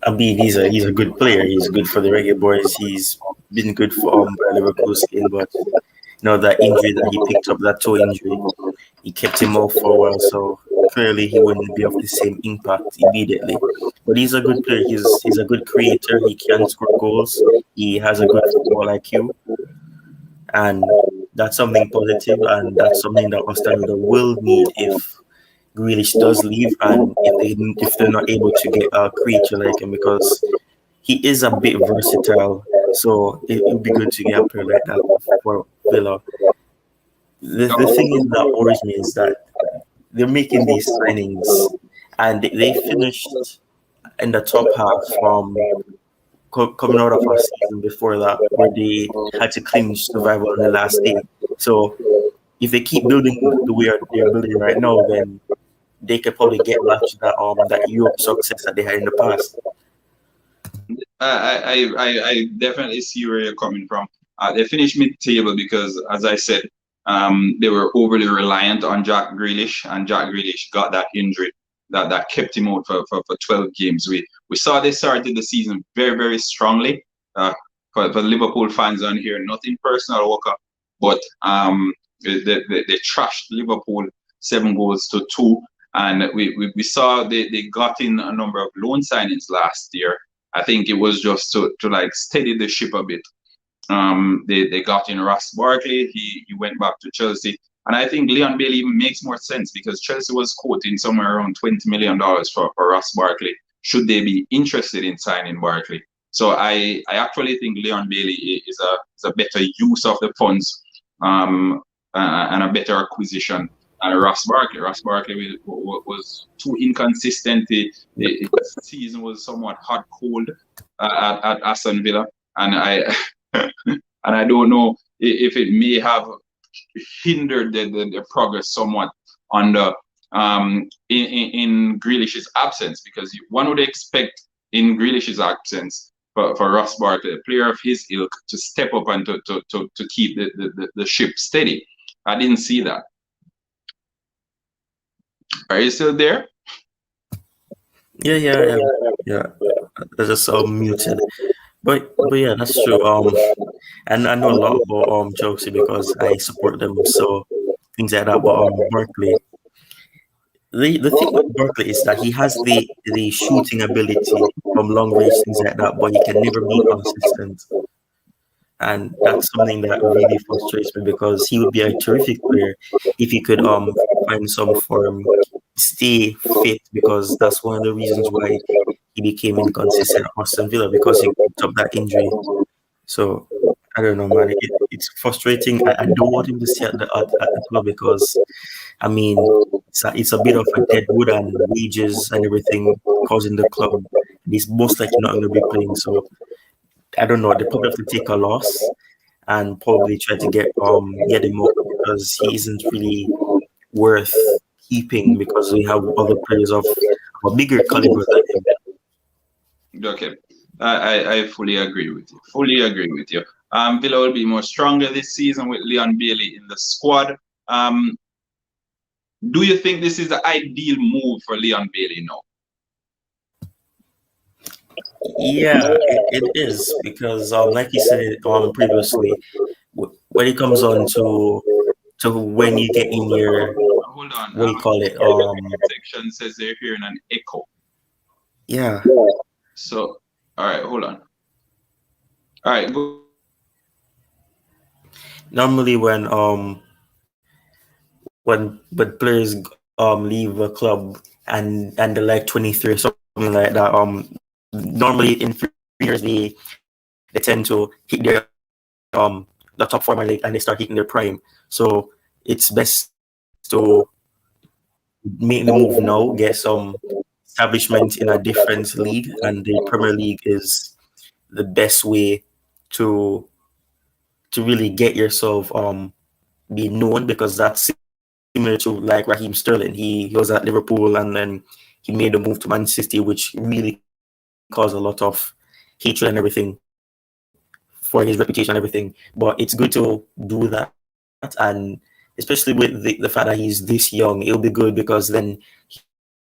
I mean he's a good player. He's good for the Reggae Boys. He's been good for Leverkusen, but you know that injury that he picked up, that toe injury, he kept him off for a while. So clearly he wouldn't be of the same impact immediately. But he's a good player. He's a good creator. He can score goals. He has a good football IQ, and that's something positive, and that's something that Aston Villa will need if Grealish does leave, and if they're not able to get a creator like him, because he is a bit versatile. So it would be good to get a player like that for Villa. The thing is that worries me is that they're making these signings, and they finished in the top half from coming out of our season before that, where they had to clinch survival on the last day. So if they keep building the way they're building right now, then they could probably get back to that Europe success that they had in the past. I definitely see where you're coming from. They finished mid-table because, as I said, they were overly reliant on Jack Grealish, and Jack Grealish got that injury that kept him out for 12 games. We saw they started the season very, very strongly. For Liverpool fans on here, nothing personal, Walker, but they trashed Liverpool 7-2, and we saw they got in a number of loan signings last year. I think it was just to like steady the ship a bit. They got in Ross Barkley. He went back to Chelsea, and I think Leon Bailey even makes more sense because Chelsea was quoting somewhere around $20 million for Ross Barkley. Should they be interested in signing Barkley? So I actually think Leon Bailey is a better use of the funds, and a better acquisition. And Ross Barkley was too inconsistent. The season was somewhat hot cold at Aston Villa, and I don't know if it may have hindered the progress somewhat on the in Grealish's absence, because one would expect in Grealish's absence for Ross Barkley, a player of his ilk, to step up and to keep the ship steady. I didn't see that. Are you still there? Yeah. I just muted. But yeah, that's true. And I know a lot about Chelsea because I support them, so things like that. But Barkley, the thing with Barkley is that he has the shooting ability from long range, things like that, but he can never be consistent. And that's something that really frustrates me because he would be a terrific player if he could find some form, stay fit, because that's one of the reasons why he became inconsistent at Aston Villa because he picked up that injury. So I don't know, man. It's frustrating. I don't want him to stay at the club because I mean it's a bit of a dead wood and wages and everything causing the club. He's most likely not going to be playing. So I don't know. They probably have to take a loss and probably try to get him up because he isn't really worth keeping because we have other players of a bigger caliber than him. Okay, I fully agree with you. Villa will be more stronger this season with Leon Bailey in the squad. Do you think this is the ideal move for Leon Bailey now? Yeah, it is because like you said previously, when it comes on to when you get in your hold on, what do you call it? Section says they're hearing an echo. Yeah. So, all right, hold on. All right, go. Normally, when players leave a club and they're like 23 or something like that, normally in 3 years they tend to hit their the top form and they start hitting their prime. So it's best to make the move now, get some establishment in a different league, and the Premier League is the best way to really get yourself be known, because that's similar to like Raheem Sterling. He was at Liverpool and then he made a move to Man City, which really caused a lot of hatred and everything for his reputation and everything. But it's good to do that, and especially with the fact that he's this young, it'll be good because then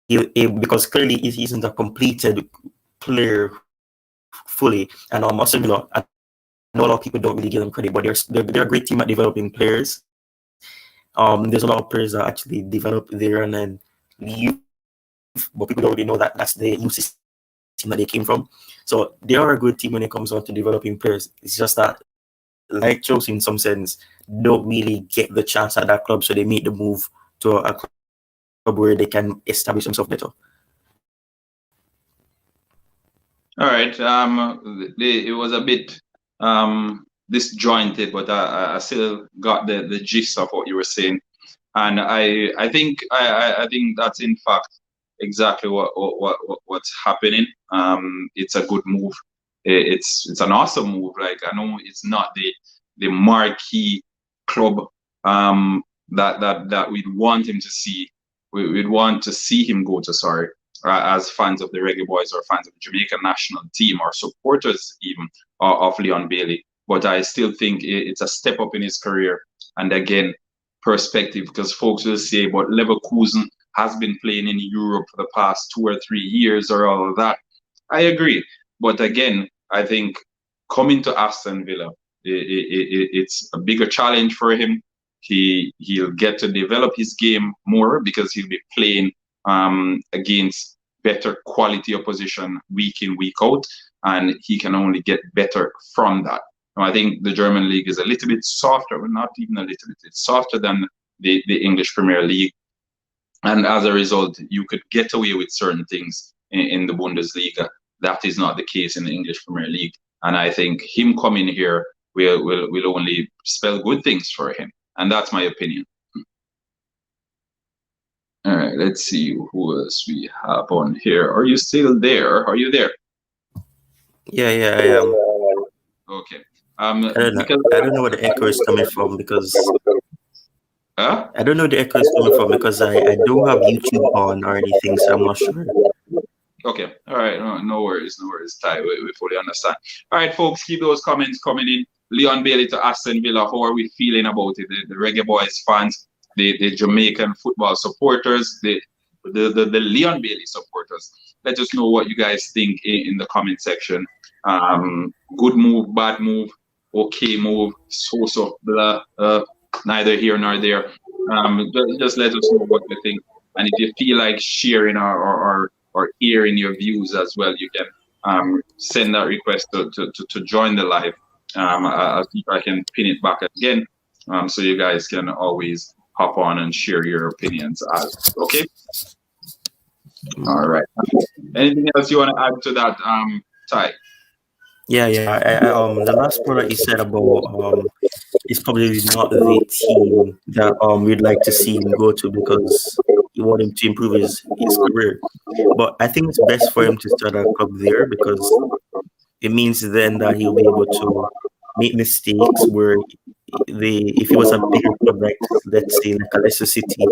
because clearly he isn't a completed player fully. And Aston Villa, I know a lot of people don't really give them credit, but they're a great team at developing players. There's a lot of players that actually develop there and then leave, but people don't really know that that's the youth team that they came from. So they are a good team when it comes on to developing players. It's just that, like Chelsea in some sense, don't really get the chance at that club, so they make the move to a club where they can establish themselves better. All right. It was a bit disjointed, but I still got the gist of what you were saying, and I think that's in fact exactly what's happening. It's a good move. It's an awesome move. Like, I know it's not the marquee club that we'd want him to see. We'd want to see him go to, sorry, as fans of the Reggae Boys or fans of the Jamaican national team or supporters even of Leon Bailey. But I still think it's a step up in his career. And again, perspective, because folks will say, but Leverkusen has been playing in Europe for the past 2 or 3 years or all of that. I agree. But again, I think coming to Aston Villa, it's a bigger challenge for him. He'll get to develop his game more because he'll be playing against better quality opposition week in, week out, and he can only get better from that. Now, I think the German league is a little bit softer, well, not even a little bit, it's softer than the English Premier League. And as a result, you could get away with certain things in the Bundesliga. That is not the case in the English Premier League. And I think him coming here will only spell good things for him. And that's my opinion. All right, let's see who else we have on here. Are you still there? Are you there? Yeah, I am. Okay. I don't know where the echo is coming from because I don't know where the echo is coming from because I don't have YouTube on or anything, so I'm not sure. Okay. All right. No worries. Ty, we fully understand. All right, folks, keep those comments coming in. Leon Bailey to Aston Villa. How are we feeling about it? The Reggae Boys fans, the Jamaican football supporters, the the Leon Bailey supporters. Let us know what you guys think in the comment section. Good move, bad move, okay move, so blah, neither here nor there. Just let us know what you think, and if you feel like sharing or hearing your views as well, you can send that request to join the live. I'll see if I can pin it back again, so you guys can always hop on and share your opinions. Okay. All right. Anything else you want to add to that, Ty? Yeah. The last part that you said about it's probably not the team that we'd like to see him go to because you want him to improve his career. But I think it's best for him to start a club there because it means then that he'll be able to make mistakes where if he was a bigger club, like let's say like a Leicester City,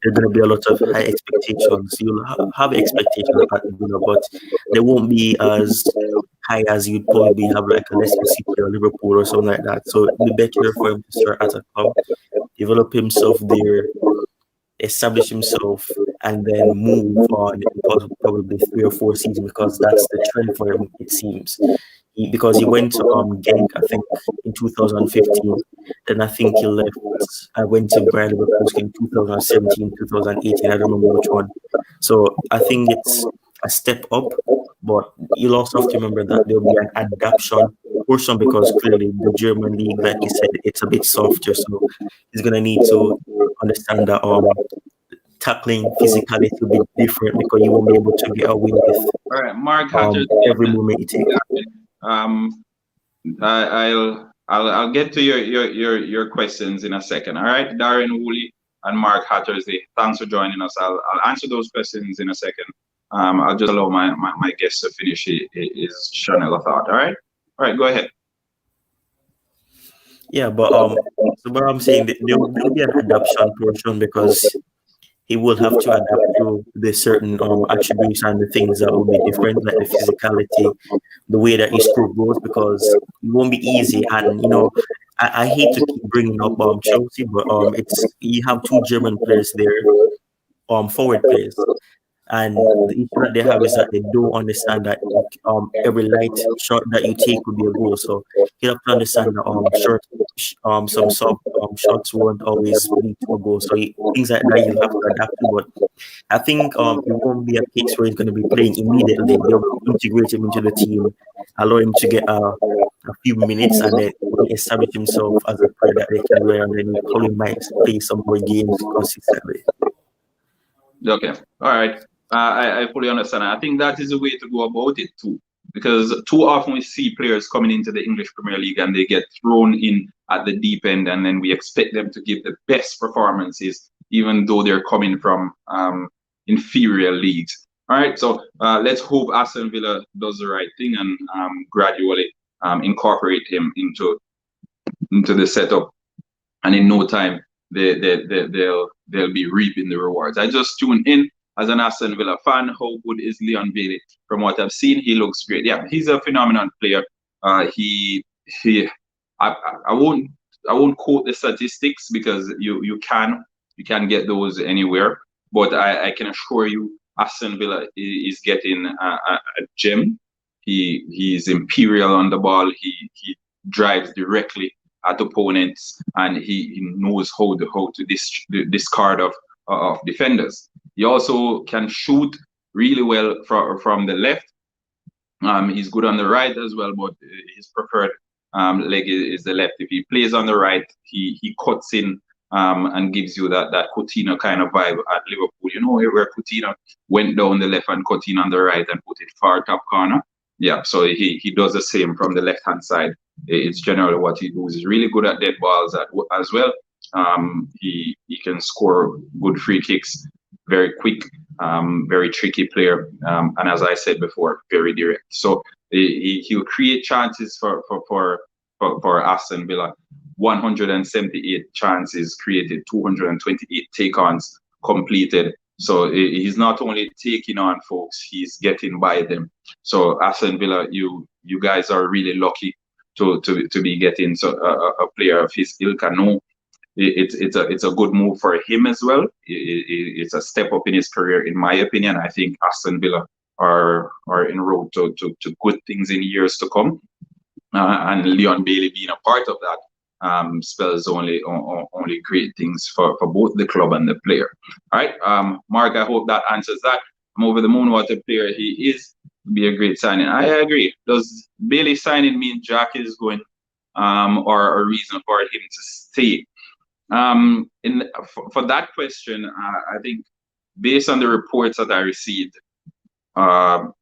there are going to be a lot of high expectations. You'll have expectations at Villa, but they won't be as high as you'd probably have like a Leicester City or Liverpool or something like that. So it'd be better for him to start at a club, develop himself there, establish himself, and then move on probably 3 or 4 seasons because that's the trend for him, it seems. Because he went to Genk, I think, in 2015. Then I think he left. I went to Bayer Leverkusen in 2017, 2018. I don't remember which one. So I think it's a step up, but you'll also have to remember that there'll be an adaptation portion because clearly the German league, like you said, it's a bit softer. So he's gonna need to understand that tackling physicality will be different because you won't be able to get away with all right, Mark, every movement you take. I'll get to your questions in a second. All right, Darren Woolley and Mark Hattersley, thanks for joining us. I'll answer those questions in a second. I'll just allow my guest to finish his channel of thought. All right, go ahead. Yeah, but so what I'm saying, there will be an adaptation portion because he will have to adapt to the certain attributes and the things that will be different, like the physicality, the way that his group goes, because it won't be easy. And I hate to keep bringing up Chelsea, but it's you have 2 German players there, forward players. And the issue that they have is that they don't understand that every light shot that you take will be a goal. So you have to understand that some shots won't always lead to a goal. So things like that you have to adapt to. But I think it won't be a case where he's going to be playing immediately. They'll integrate him into the team, allow him to get a few minutes, and then establish himself as a player that they can wear, and then he probably might play some more games consistently. Okay, all right. I fully understand. I think that is the way to go about it too, because too often we see players coming into the English Premier League and they get thrown in at the deep end, and then we expect them to give the best performances, even though they're coming from inferior leagues. All right, so let's hope Aston Villa does the right thing and gradually incorporate him into the setup, and in no time they'll be reaping the rewards. I just tuned in as an Aston Villa fan. How good is Leon Bailey? From what I've seen, he looks great. Yeah, he's a phenomenal player. I won't quote the statistics because you can get those anywhere, but I can assure you Aston Villa is getting a gem. He's imperial on the ball. He drives directly at opponents, and he knows how to discard of defenders. He also can shoot really well from the left. He's good on the right as well, but his preferred leg is the left. If he plays on the right, he cuts in and gives you that Coutinho kind of vibe at Liverpool. You know where Coutinho went down the left and cut in on the right and put it far top corner. Yeah, so he does the same from the left hand side. It's generally what he does. He's really good at dead balls as well. He can score good free kicks, very quick, very tricky player, and as I said before, very direct. So he'll create chances for Aston Villa. 178 chances created, 228 take-ons completed. So he's not only taking on folks, he's getting by them. So Aston Villa, you guys are really lucky to be getting a player of his ilk. I know it's a good move for him as well. It's a step up in his career, in my opinion. I think Aston Villa are en route to good things in years to come, and Leon Bailey being a part of that spells only great things for both the club and the player. All right, Mark, I hope that answers that. I'm over the moon what a player he is. Be a great signing. I agree. Does Bailey signing mean Jack is going, or a reason for him to stay? For that question, I think based on the reports that I received, Aston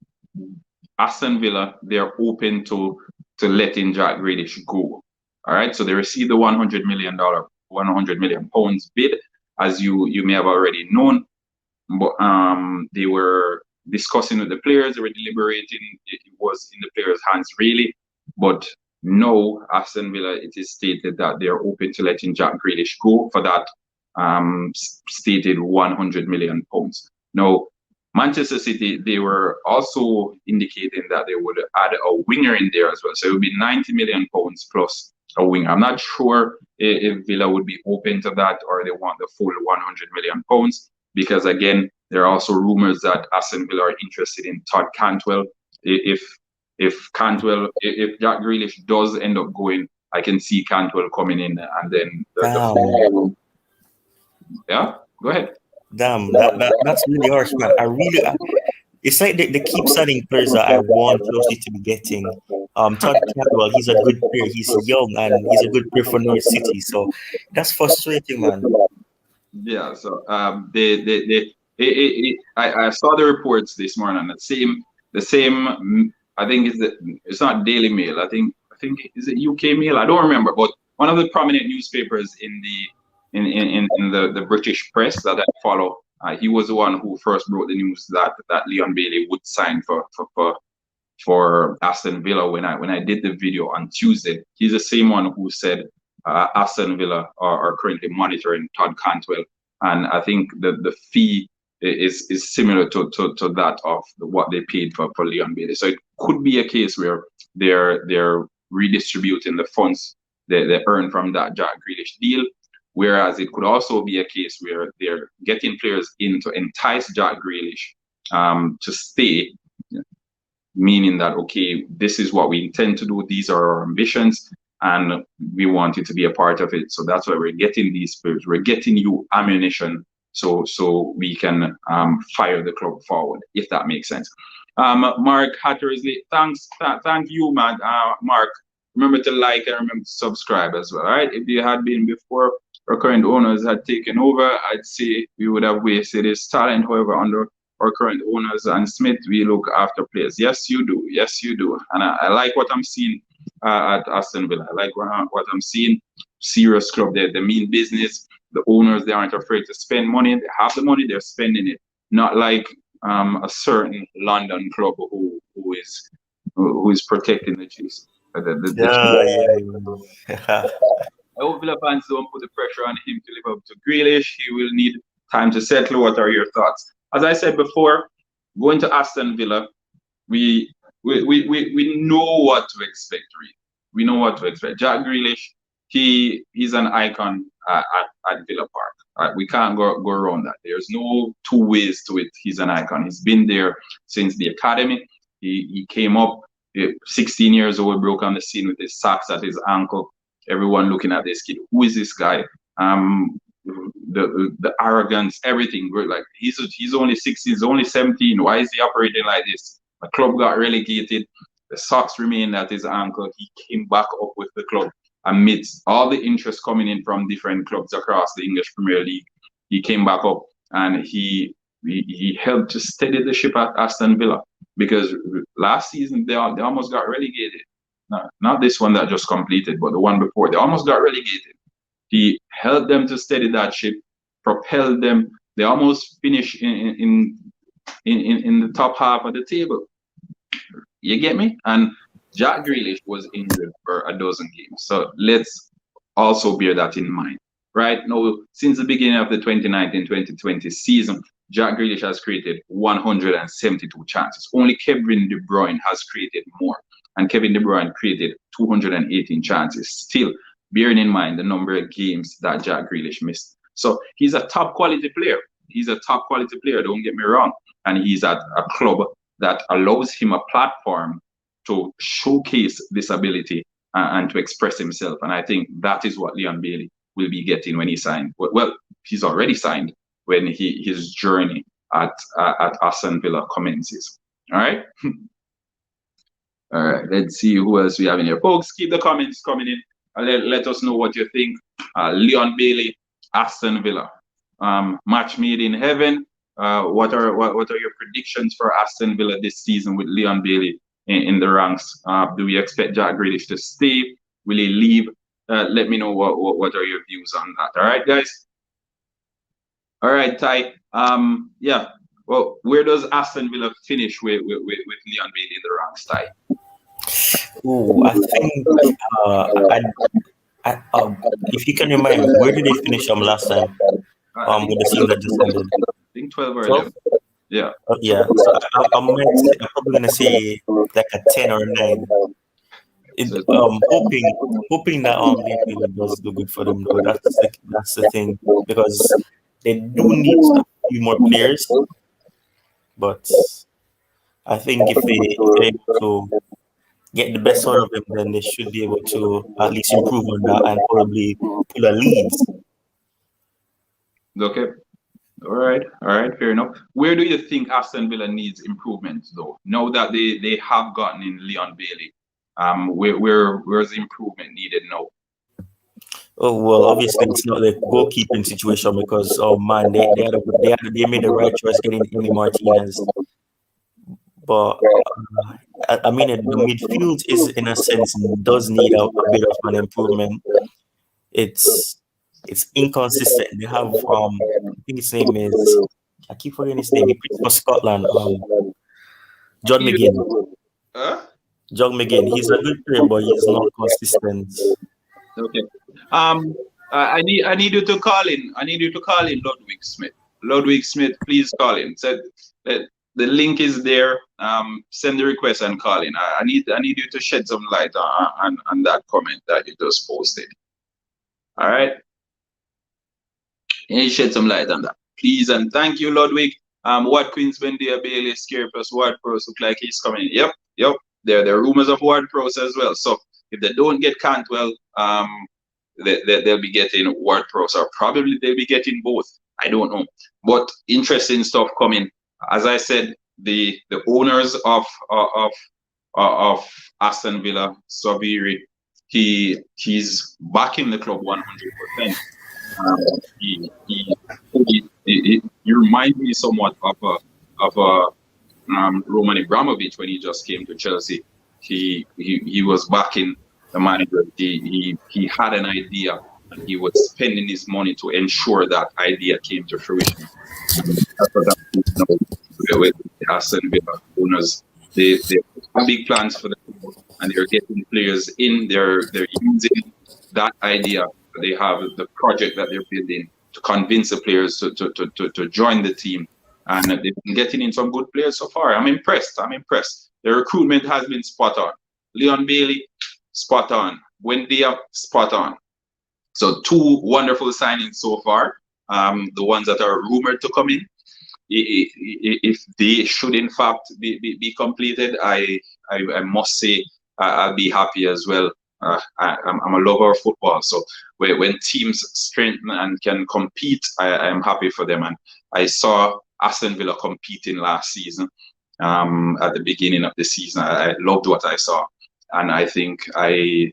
Villa, they're open to letting Jack Grealish go. All right, so they received the $100 million bid, as you may have already known. But they were discussing with the players, they were deliberating. It was in the players' hands really, but no, Aston Villa, it is stated that they are open to letting Jack Grealish go for that stated £100 million. Now, Manchester City, they were also indicating that they would add a winger in there as well. So it would be £90 million plus a winger. I'm not sure if Villa would be open to that or they want the full £100 million, because again, there are also rumors that Aston Villa are interested in Todd Cantwell. If Jack Grealish does end up going, I can see Cantwell coming in, and then yeah, go ahead. Damn, that's really harsh, man. It's like they keep signing players that I want Chelsea to be getting. Todd Cantwell, he's a good player. He's young and he's a good player for Norwich City. So that's frustrating, man. Yeah. So I saw the reports this morning. The same. I think it's not Daily Mail. I think is it UK Mail. I don't remember, but one of the prominent newspapers in the British press that I follow, he was the one who first broke the news that Leon Bailey would sign for Aston Villa when I did the video on Tuesday. He's the same one who said Aston Villa are currently monitoring Todd Cantwell, and I think the fee is similar to that of what they paid for Leon Bailey. So it could be a case where they're redistributing the funds they earn from that Jack Grealish deal. Whereas it could also be a case where they're getting players in to entice Jack Grealish to stay, meaning that, okay, this is what we intend to do, these are our ambitions, and we want you to be a part of it. So that's why we're getting these players. We're getting you ammunition so we can fire the club forward, if that makes sense. Mark Hattersley, thank you, man. Mark, remember to like and remember to subscribe as well. All right, if you had been before our current owners had taken over, I'd say we would have wasted his talent. However, under our current owners and Smith, we look after players. Yes, you do. Yes, you do. And I like what I'm seeing at Aston Villa. I like what I'm seeing. Serious club. They mean business. The owners, they aren't afraid to spend money. They have the money. They're spending it. Not like a certain London club who is protecting the cheese. I hope Villa fans don't put the pressure on him to live up to Grealish. He will need time to settle. What are your thoughts? As I said before, going to Aston Villa, we know what to expect. Really, we know what to expect. Jack Grealish, he's an icon at Villa Park. We can't go around that. There's no two ways to it. He's an icon. He's been there since the academy. He came up 16 years old, broke on the scene with his socks at his ankle. Everyone looking at this kid. Who is this guy? The arrogance, everything. Like he's only 16, he's only 17. Why is he operating like this? The club got relegated. The socks remained at his ankle. He came back up with the club amidst all the interest coming in from different clubs across the English Premier League. He came back up and he helped to steady the ship at Aston Villa, because last season they almost got relegated. Not this one that just completed, but the one before. They almost got relegated. He helped them to steady that ship, propelled them. They almost finished in the top half of the table. You get me? And Jack Grealish was injured for a dozen games. So let's also bear that in mind. Right now, since the beginning of the 2019-2020 season, Jack Grealish has created 172 chances. Only Kevin De Bruyne has created more. And Kevin De Bruyne created 218 chances. Still, bearing in mind the number of games that Jack Grealish missed. So he's a top quality player. He's a top quality player, don't get me wrong. And he's at a club that allows him a platform to showcase this ability and to express himself. And I think that is what Leon Bailey will be getting when he signed. Well, he's already signed when his journey at Aston Villa commences. All right. All right. Let's see who else we have in here. Folks, keep the comments coming in. Let us know what you think. Leon Bailey, Aston Villa. Match made in heaven. What are your predictions for Aston Villa this season with Leon Bailey in the ranks? Do we expect Jack Grealish to stay? Will he leave? Let me know what are your views on that. All right, guys. All right, Ty. Yeah. Well, where does Aston Villa finish with Leon Bailey in the ranks, Ty? Oh, I think if you can remind me, where did they finish last time? With the team that just ended. I think 12 or 11. Yeah. Yeah. So I'm probably gonna say like a 10 or a 9. Hoping that Leon does do good for them though. That's the thing, because they do need a few more players. But I think if they're able to get the best out of them, then they should be able to at least improve on that and probably pull a lead. Okay. All right. Fair enough. Where do you think Aston Villa needs improvement, though? Now that they have gotten in Leon Bailey, where's the improvement needed now? Oh well, obviously it's not the goalkeeping situation, because man, they made the right choice getting Emi Martinez. But I mean, the midfield is, in a sense, does need a bit of an improvement. It's inconsistent. They have I think his name is, I keep forgetting his name. He plays for Scotland. John McGinn. John McGinn. He's a good player, but he's not consistent. Okay. I need you to call in. Ludwig Smith. Ludwig Smith, please call in. Said that the link is there. Send the request and call in. I need you to shed some light on that comment that you just posted. All right. You shed some light on that, please, and thank you, Ludwig. Watkins, Bendia, Bailey, Scare plus Ward-Prowse look like he's coming in. Yep. There are rumors of Ward-Prowse as well. So if they don't get Cantwell, they'll be getting Ward-Prowse, or probably they'll be getting both. I don't know. But interesting stuff coming. As I said, the owners of Aston Villa, Saviri, he's backing the club 100%. He reminds me somewhat of Roman Abramovich when he just came to Chelsea. He was backing the manager. He had an idea, and he was spending his money to ensure that idea came to fruition. With the Aston Villa owners, they have big plans for the club, and they're getting players in. They're using that idea. They have the project that they're building to convince the players to join the team, and they've been getting in some good players so far. I'm impressed. The recruitment has been spot on. Leon Bailey, spot on. Wendia, spot on. So 2 wonderful signings so far. The ones that are rumored to come in, if they should in fact be completed, I must say I'll be happy as well. I'm a lover of football, so when teams strengthen and can compete, I'm happy for them. And I saw Aston Villa competing last season. At the beginning of the season, I loved what I saw, and I think I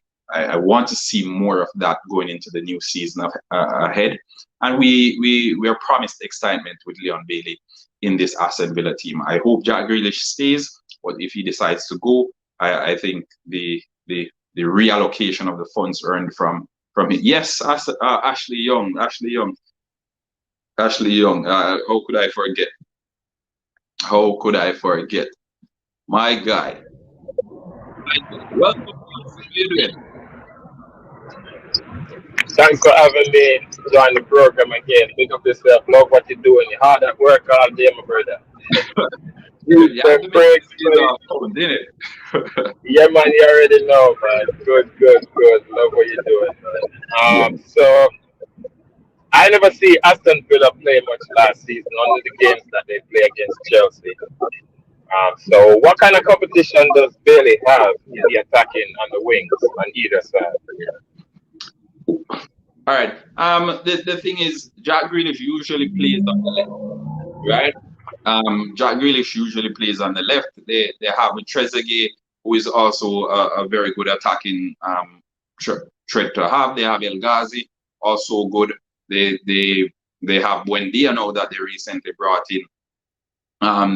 want to see more of that going into the new season ahead. And we are promised excitement with Leon Bailey in this Aston Villa team. I hope Jack Grealish stays, but if he decides to go, I think the reallocation of the funds earned from it. Yes, Ashley Young. How could I forget? My guy. Welcome. How you doing? Thanks for having me join the program again. Pick up yourself. Love what you're doing. You're hard at work all day, my brother. You have Houston to make Breaks, these count, didn't it? yeah, man, you already know, man. Good, good, good. Love what you're doing, Yeah. man. So I never see Aston Villa play much last season, only the games that they play against Chelsea. So what kind of competition does Bailey have in the attacking on the wings on either side? All right. The thing is, Jack Grealish usually plays on the left, right? Jack Grealish usually plays on the left. They have a Trezeguet, who is also a very good attacking threat to have. They have El Ghazi, also good. They have Buendia now that they recently brought in.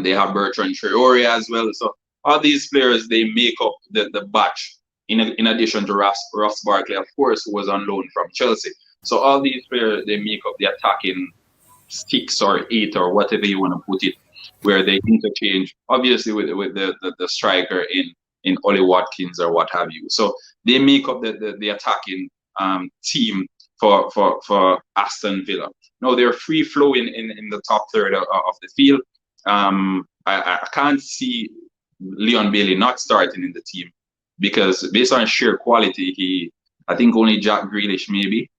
They have Bertrand Traore as well. So all these players, they make up the batch. In addition to Ross Barkley, of course, who was on loan from Chelsea. So all these players, they make up the attacking 6 or 8 or whatever you want to put it, where they interchange, obviously with the striker in Ollie Watkins or what have you. So they make up the attacking team for Aston Villa. No, they're free flowing in the top third of the field. I can't see Leon Bailey not starting in the team, because based on sheer quality, I think only Jack Grealish maybe.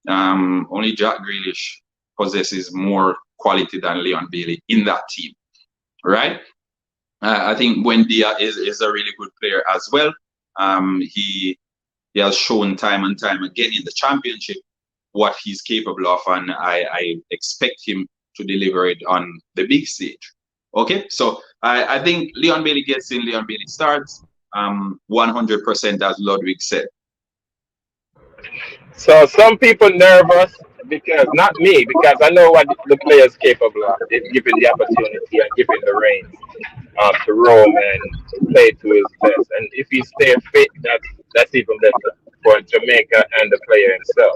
Only Jack Grealish possesses more quality than Leon Bailey in that team, right? I think Buendia is a really good player as well. He has shown time and time again in the championship what he's capable of, and I expect him to deliver it on the big stage. Okay, so I think Leon Bailey gets in, Leon Bailey starts 100%, as Ludwig said. So some people nervous because not me, because I know what the player is capable of if given the opportunity and given the reins to roam and play to his best. And if he stay fit, that's even better for Jamaica and the player himself.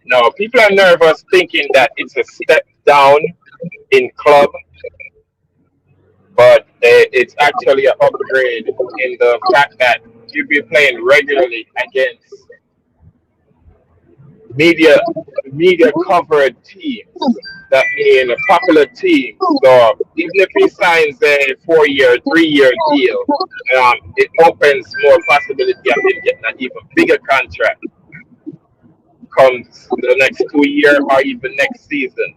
Now people are nervous thinking that it's a step down in club, but it's actually an upgrade in the fact that you'll be playing regularly against media covered teams. That mean popular teams. So even if he signs a 4-year, 3-year deal, it opens more possibility of him getting an even bigger contract comes the next 2 years or even next season.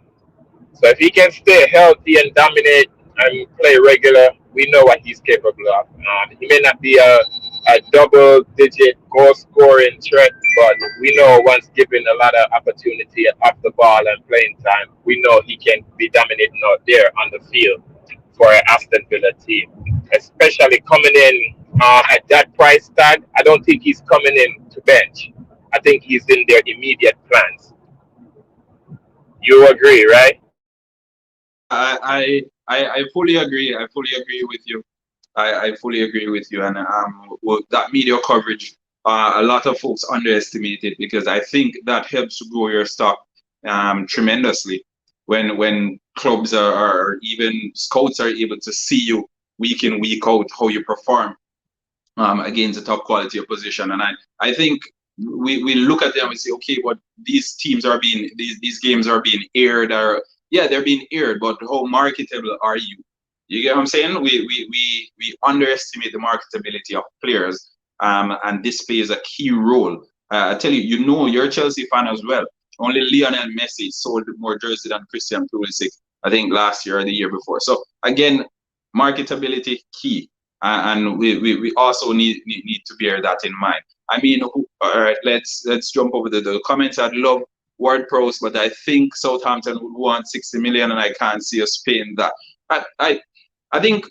So if he can stay healthy and dominate and play regular, we know what he's capable of. He may not be a double-digit goal-scoring threat, but we know once given a lot of opportunity off the ball and playing time, we know he can be dominating out there on the field for an Aston Villa team. Especially coming in at that price tag, I don't think he's coming in to bench. I think he's in their immediate plans. You agree, right? I fully agree. I fully agree with you. I fully agree with you. And that media coverage, a lot of folks underestimate it, because I think that helps to grow your stock tremendously. When clubs or even scouts are able to see you week in, week out, how you perform against a top quality opposition. And I think we look at them and say, okay, but these games are being aired, or yeah, they're being aired, but how marketable are you? You get what I'm saying? We underestimate the marketability of players, and this plays a key role. I tell you, you're a Chelsea fan as well. Only Lionel Messi sold more jersey than Christian Pulisic, I think last year or the year before. So again, marketability key, and we also need to bear that in mind. I mean, all right, let's jump over the comments. I'd love Ward-Prowse, but I think Southampton would want 60 million, and I can't see us paying that. I think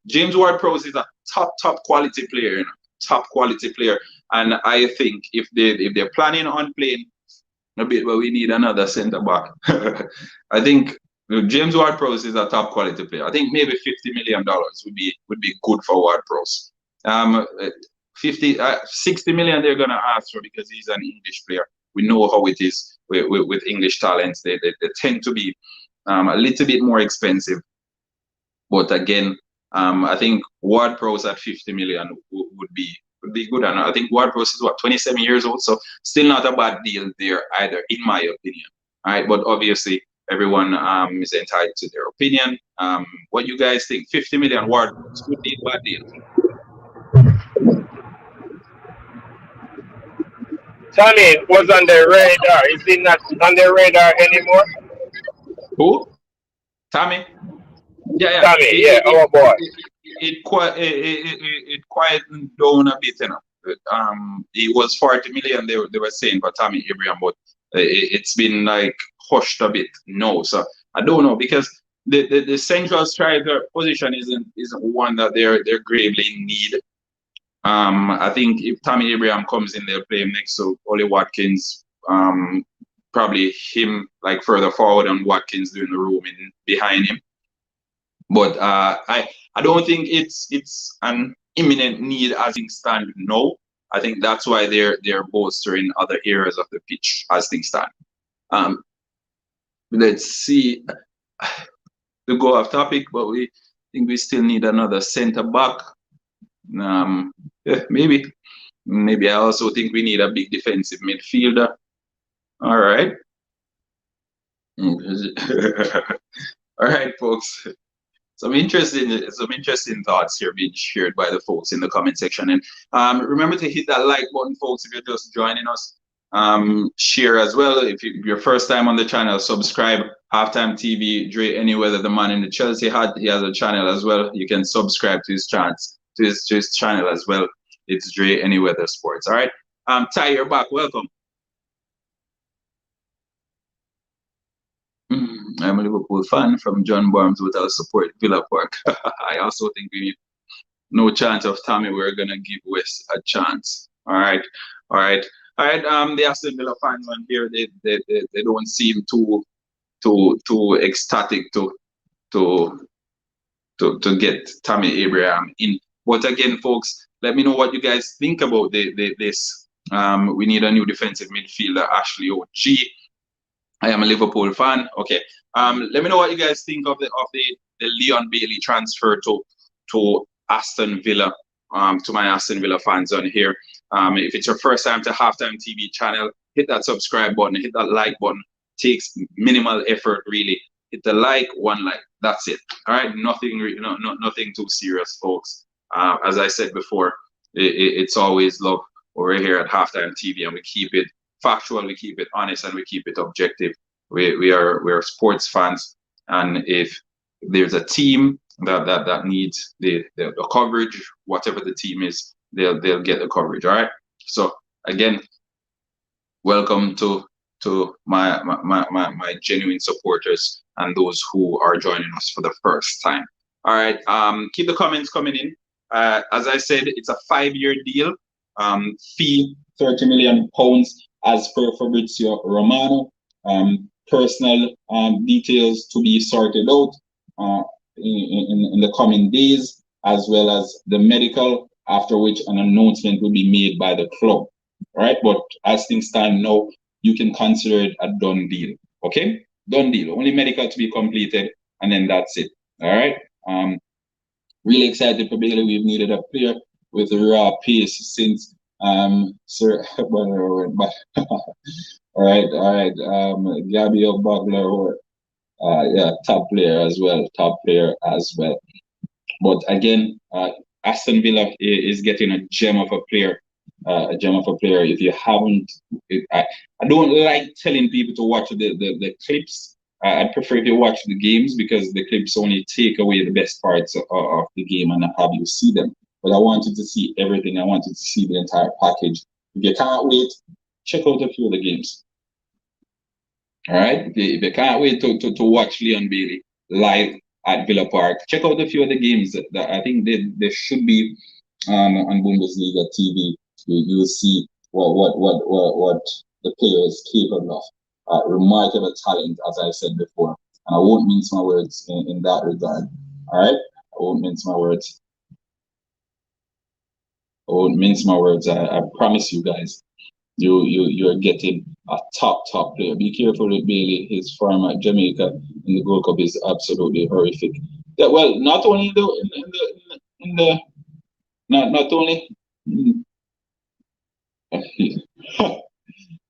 James Ward-Prowse is a top quality player, top quality player, and I think if they're planning on playing a bit, but we need another centre back. I think James Ward-Prowse is a top quality player. I think maybe $50 million would be good for Ward-Prowse. 60 million they're gonna ask for because he's an English player. We know how it is with English talents. They tend to be a little bit more expensive. But again, I think Ward-Prowse at 50 million would be good. And I think Ward-Prowse is 27 years old, so still not a bad deal there either, in my opinion. All right, but obviously everyone is entitled to their opinion. What you guys think? 50 million word, good deal, bad deal? Tommy was on the radar. Is he not on the radar anymore? Who? Tommy? Yeah. Tommy, oh boy. It quietened down a bit, you know. It was 40 million they were saying for Tammy Abraham, but it's been like hushed a bit. No, so I don't know, because the central striker position isn't one that they're gravely in need. I think if Tammy Abraham comes in, they'll play him next to Ollie Watkins. Probably him like further forward and Watkins doing the roaming behind him. But I don't think it's an imminent need as things stand now. I think that's why they're bolstering other areas of the pitch as things stand. Let's see, to go off topic, but we think we still need another centre back. Yeah, maybe. I also think we need a big defensive midfielder. All right. All right, folks. Some interesting thoughts here being shared by the folks in the comment section. And remember to hit that like button, folks, if you're just joining us. Share as well. If you're first time on the channel, subscribe. HalftimeTV, Dre Anyweather, the man in the Chelsea hat, he has a channel as well. You can subscribe to his channel as well. It's Dre Anyweather Sports. All right. Ty, you're back. Welcome. I'm a Liverpool fan from John Barnes, but I'll support Villa Park. I also think we need no chance of Tommy. We're gonna give West a chance. All right. The Aston Villa fans on here, they don't seem too ecstatic to get Tammy Abraham in. But again, folks, let me know what you guys think about this. We need a new defensive midfielder, Ashley OG. I am a Liverpool fan. Okay. Let me know what you guys think of the Leon Bailey transfer to Aston Villa. To my Aston Villa fans on here. If it's your first time to HalftimeTV channel, hit that subscribe button, hit that like button. Takes minimal effort, really. Hit the like, one like. That's it. All right. Nothing too serious, folks. As I said before, it's always love over here at HalftimeTV, and we keep it factual, we keep it honest, and we keep it objective. We're sports fans, and if there's a team that needs the coverage, whatever the team is, they'll get the coverage. All right. So again, welcome to my genuine supporters and those who are joining us for the first time. All right. Keep the comments coming in. As I said, it's a 5-year deal. Fee £30 million as per Fabrizio Romano. Personal details to be sorted out in the coming days, as well as the medical, after which an announcement will be made by the club. All right, but as things stand now, you can consider it a done deal. Okay, done deal. Only medical to be completed, and then that's it. All right. Really excited for Bailey. We've needed a player with raw pace since Sir Werner went back. All right. Gabby Bugler, top player as well. But again, Aston Villa is getting a gem of a player. If you haven't, I don't like telling people to watch the clips. I prefer if you watch the games, because the clips only take away the best parts of the game and have you see them. But I wanted to see everything. I wanted to see the entire package. If you can't wait, check out a few of the games. All right. If you can't wait to watch Leon Bailey live at Villa Park, check out a few of the games that I think they should be on Bundesliga TV. You will see what the player is capable of. Remarkable talent, as I said before, and I won't mince my words in that regard. All right, I won't mince my words. I promise you guys, you're getting a top player. Be careful with Bailey. His form at Jamaica in the Gold Cup is absolutely horrific. Yeah, well, not only not only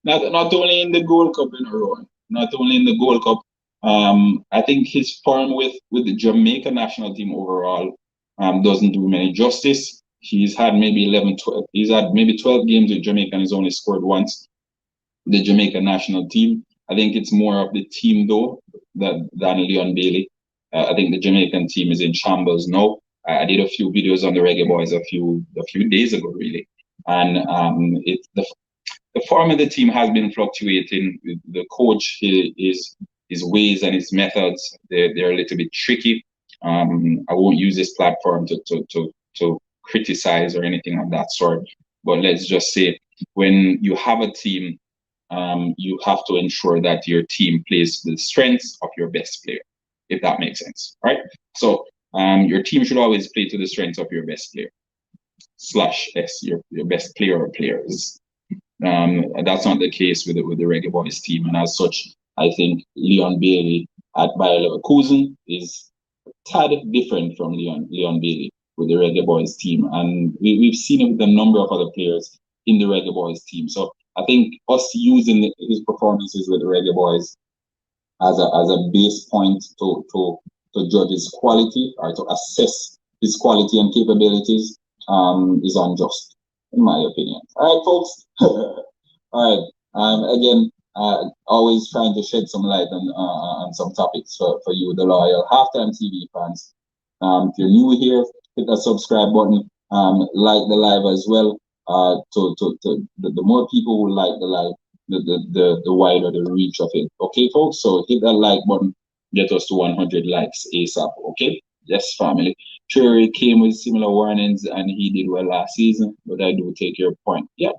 not only in the Gold Cup in a row, not only in the Gold Cup, I think his form with the Jamaican national team overall doesn't do him any justice. He's had maybe 11, 12, he's had maybe 12 games with Jamaica and he's only scored once. The Jamaican national team, I think it's more of the team though than Leon Bailey. I think the Jamaican team is in shambles now. I did a few videos on the Reggae Boys a few days ago, really, and the form of the team has been fluctuating. The coach, his ways and his methods, they're a little bit tricky. I won't use this platform to criticize or anything of that sort, but let's just say when you have a team, you have to ensure that your team plays to the strengths of your best player, if that makes sense, right? So your team should always play to the strengths of your best player / your best player or players. That's not the case with the Reggae Boys team, and as such, I think Leon Bailey at Bayer Leverkusen is a tad different from Leon Bailey with the Reggae Boys team, and we've seen it with a number of other players in the Reggae Boys team. So I think us using his performances with the Reggae Boys as a base point to judge his quality or to assess his quality and capabilities is unjust, in my opinion. All right, folks. All right. Again, always trying to shed some light on some topics for you, the loyal Halftime TV fans. If you're new here, hit that subscribe button. Like the live as well. The more people who like the live, the wider the reach of it. Okay, folks. So hit that like button. Get us to 100 likes ASAP. Okay. Yes, family. Sure, he came with similar warnings and he did well last season, but I do take your point. Yeah.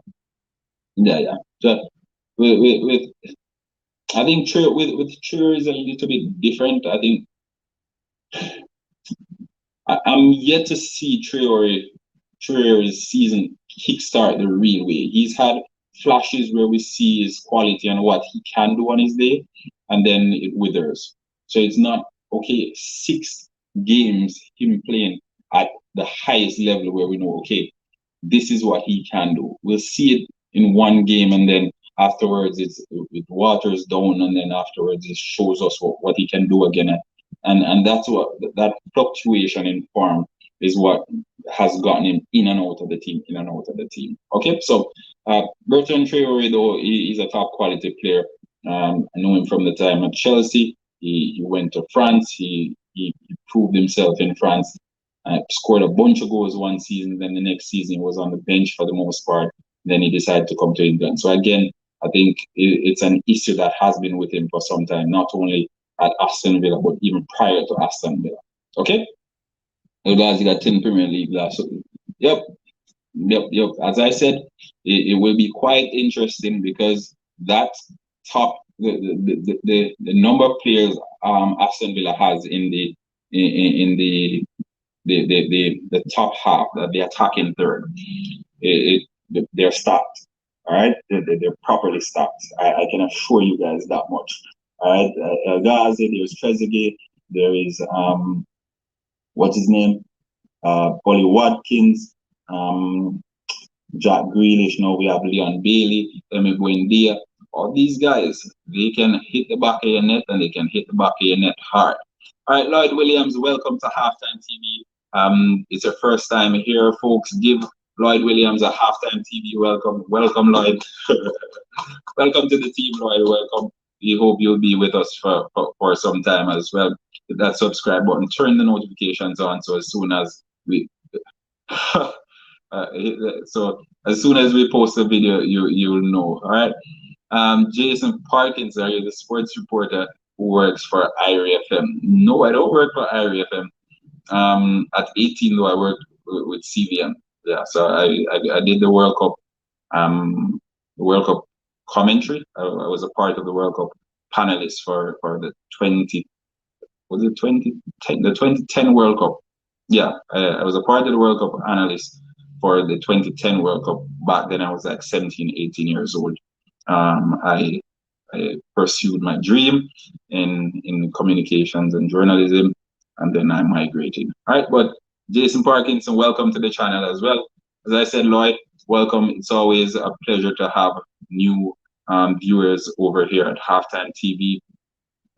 So I think with True is a little bit different. I think I'm yet to see Traore's season kickstart the real way. He's had flashes where we see his quality and what he can do on his day, and then it withers. So it's not okay. 6 games him playing at the highest level where we know, okay, this is what he can do. We'll see it in one game, and then afterwards it waters down, and then afterwards it shows us what he can do again. And that's what that fluctuation in form is what has gotten him in and out of the team. Okay, so Bertrand Traore, though, he's a top quality player. I know him from the time at Chelsea. He went to France. He proved himself in France. Scored a bunch of goals one season. Then the next season he was on the bench for the most part. Then he decided to come to England. So again, I think it's an issue that has been with him for some time, not only at Aston Villa, but even prior to Aston Villa. Okay? The guys, he got 10 Premier League last. Yep. As I said, it will be quite interesting because that top the number of players Aston Villa has in the top half, the attacking third, they're stacked. All right, they're properly stacked. I can assure you guys that much. All right, Gazi, there's Trezeguet, there is what's his name, Ollie Watkins, Jack Grealish. Now we have Leon Bailey, Emi Buendia. All these guys, they can hit the back of your net and they can hit the back of your net hard. All right, Lloyd Williams, welcome to Halftime TV. It's your first time here, folks. Give Lloyd Williams a Halftime TV welcome. Welcome, Lloyd. Welcome to the team, Lloyd. Welcome. We hope you'll be with us for some time as well. Hit that subscribe button, turn the notifications on, so as soon as we as soon as we post a video, you'll know. All right. Jason Parkins, are you the sports reporter who works for Irie FM? No, I don't work for Irie FM. At 18 though, I worked with CVM. Yeah, so I did the World Cup commentary. I was a part of the World Cup panelists for the 2010 World Cup. Yeah, I was a part of the World Cup analyst for the 2010 World Cup. Back then I was like 17, 18 years old. I pursued my dream in communications and journalism, and then I migrated. All right, but Jason Parkinson, welcome to the channel as well. As I said, Lloyd, welcome. It's always a pleasure to have new viewers over here at Halftime TV.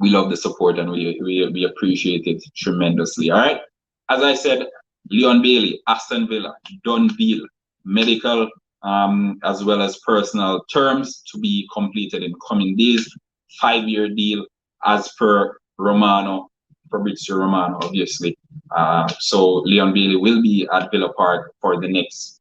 we love the support and we appreciate it tremendously. All right. As I said, Leon Bailey, Aston Villa, done deal. Medical as well as personal terms to be completed in coming days. 5-year deal as per Fabrizio Romano, obviously. So Leon Bailey will be at Villa Park for the next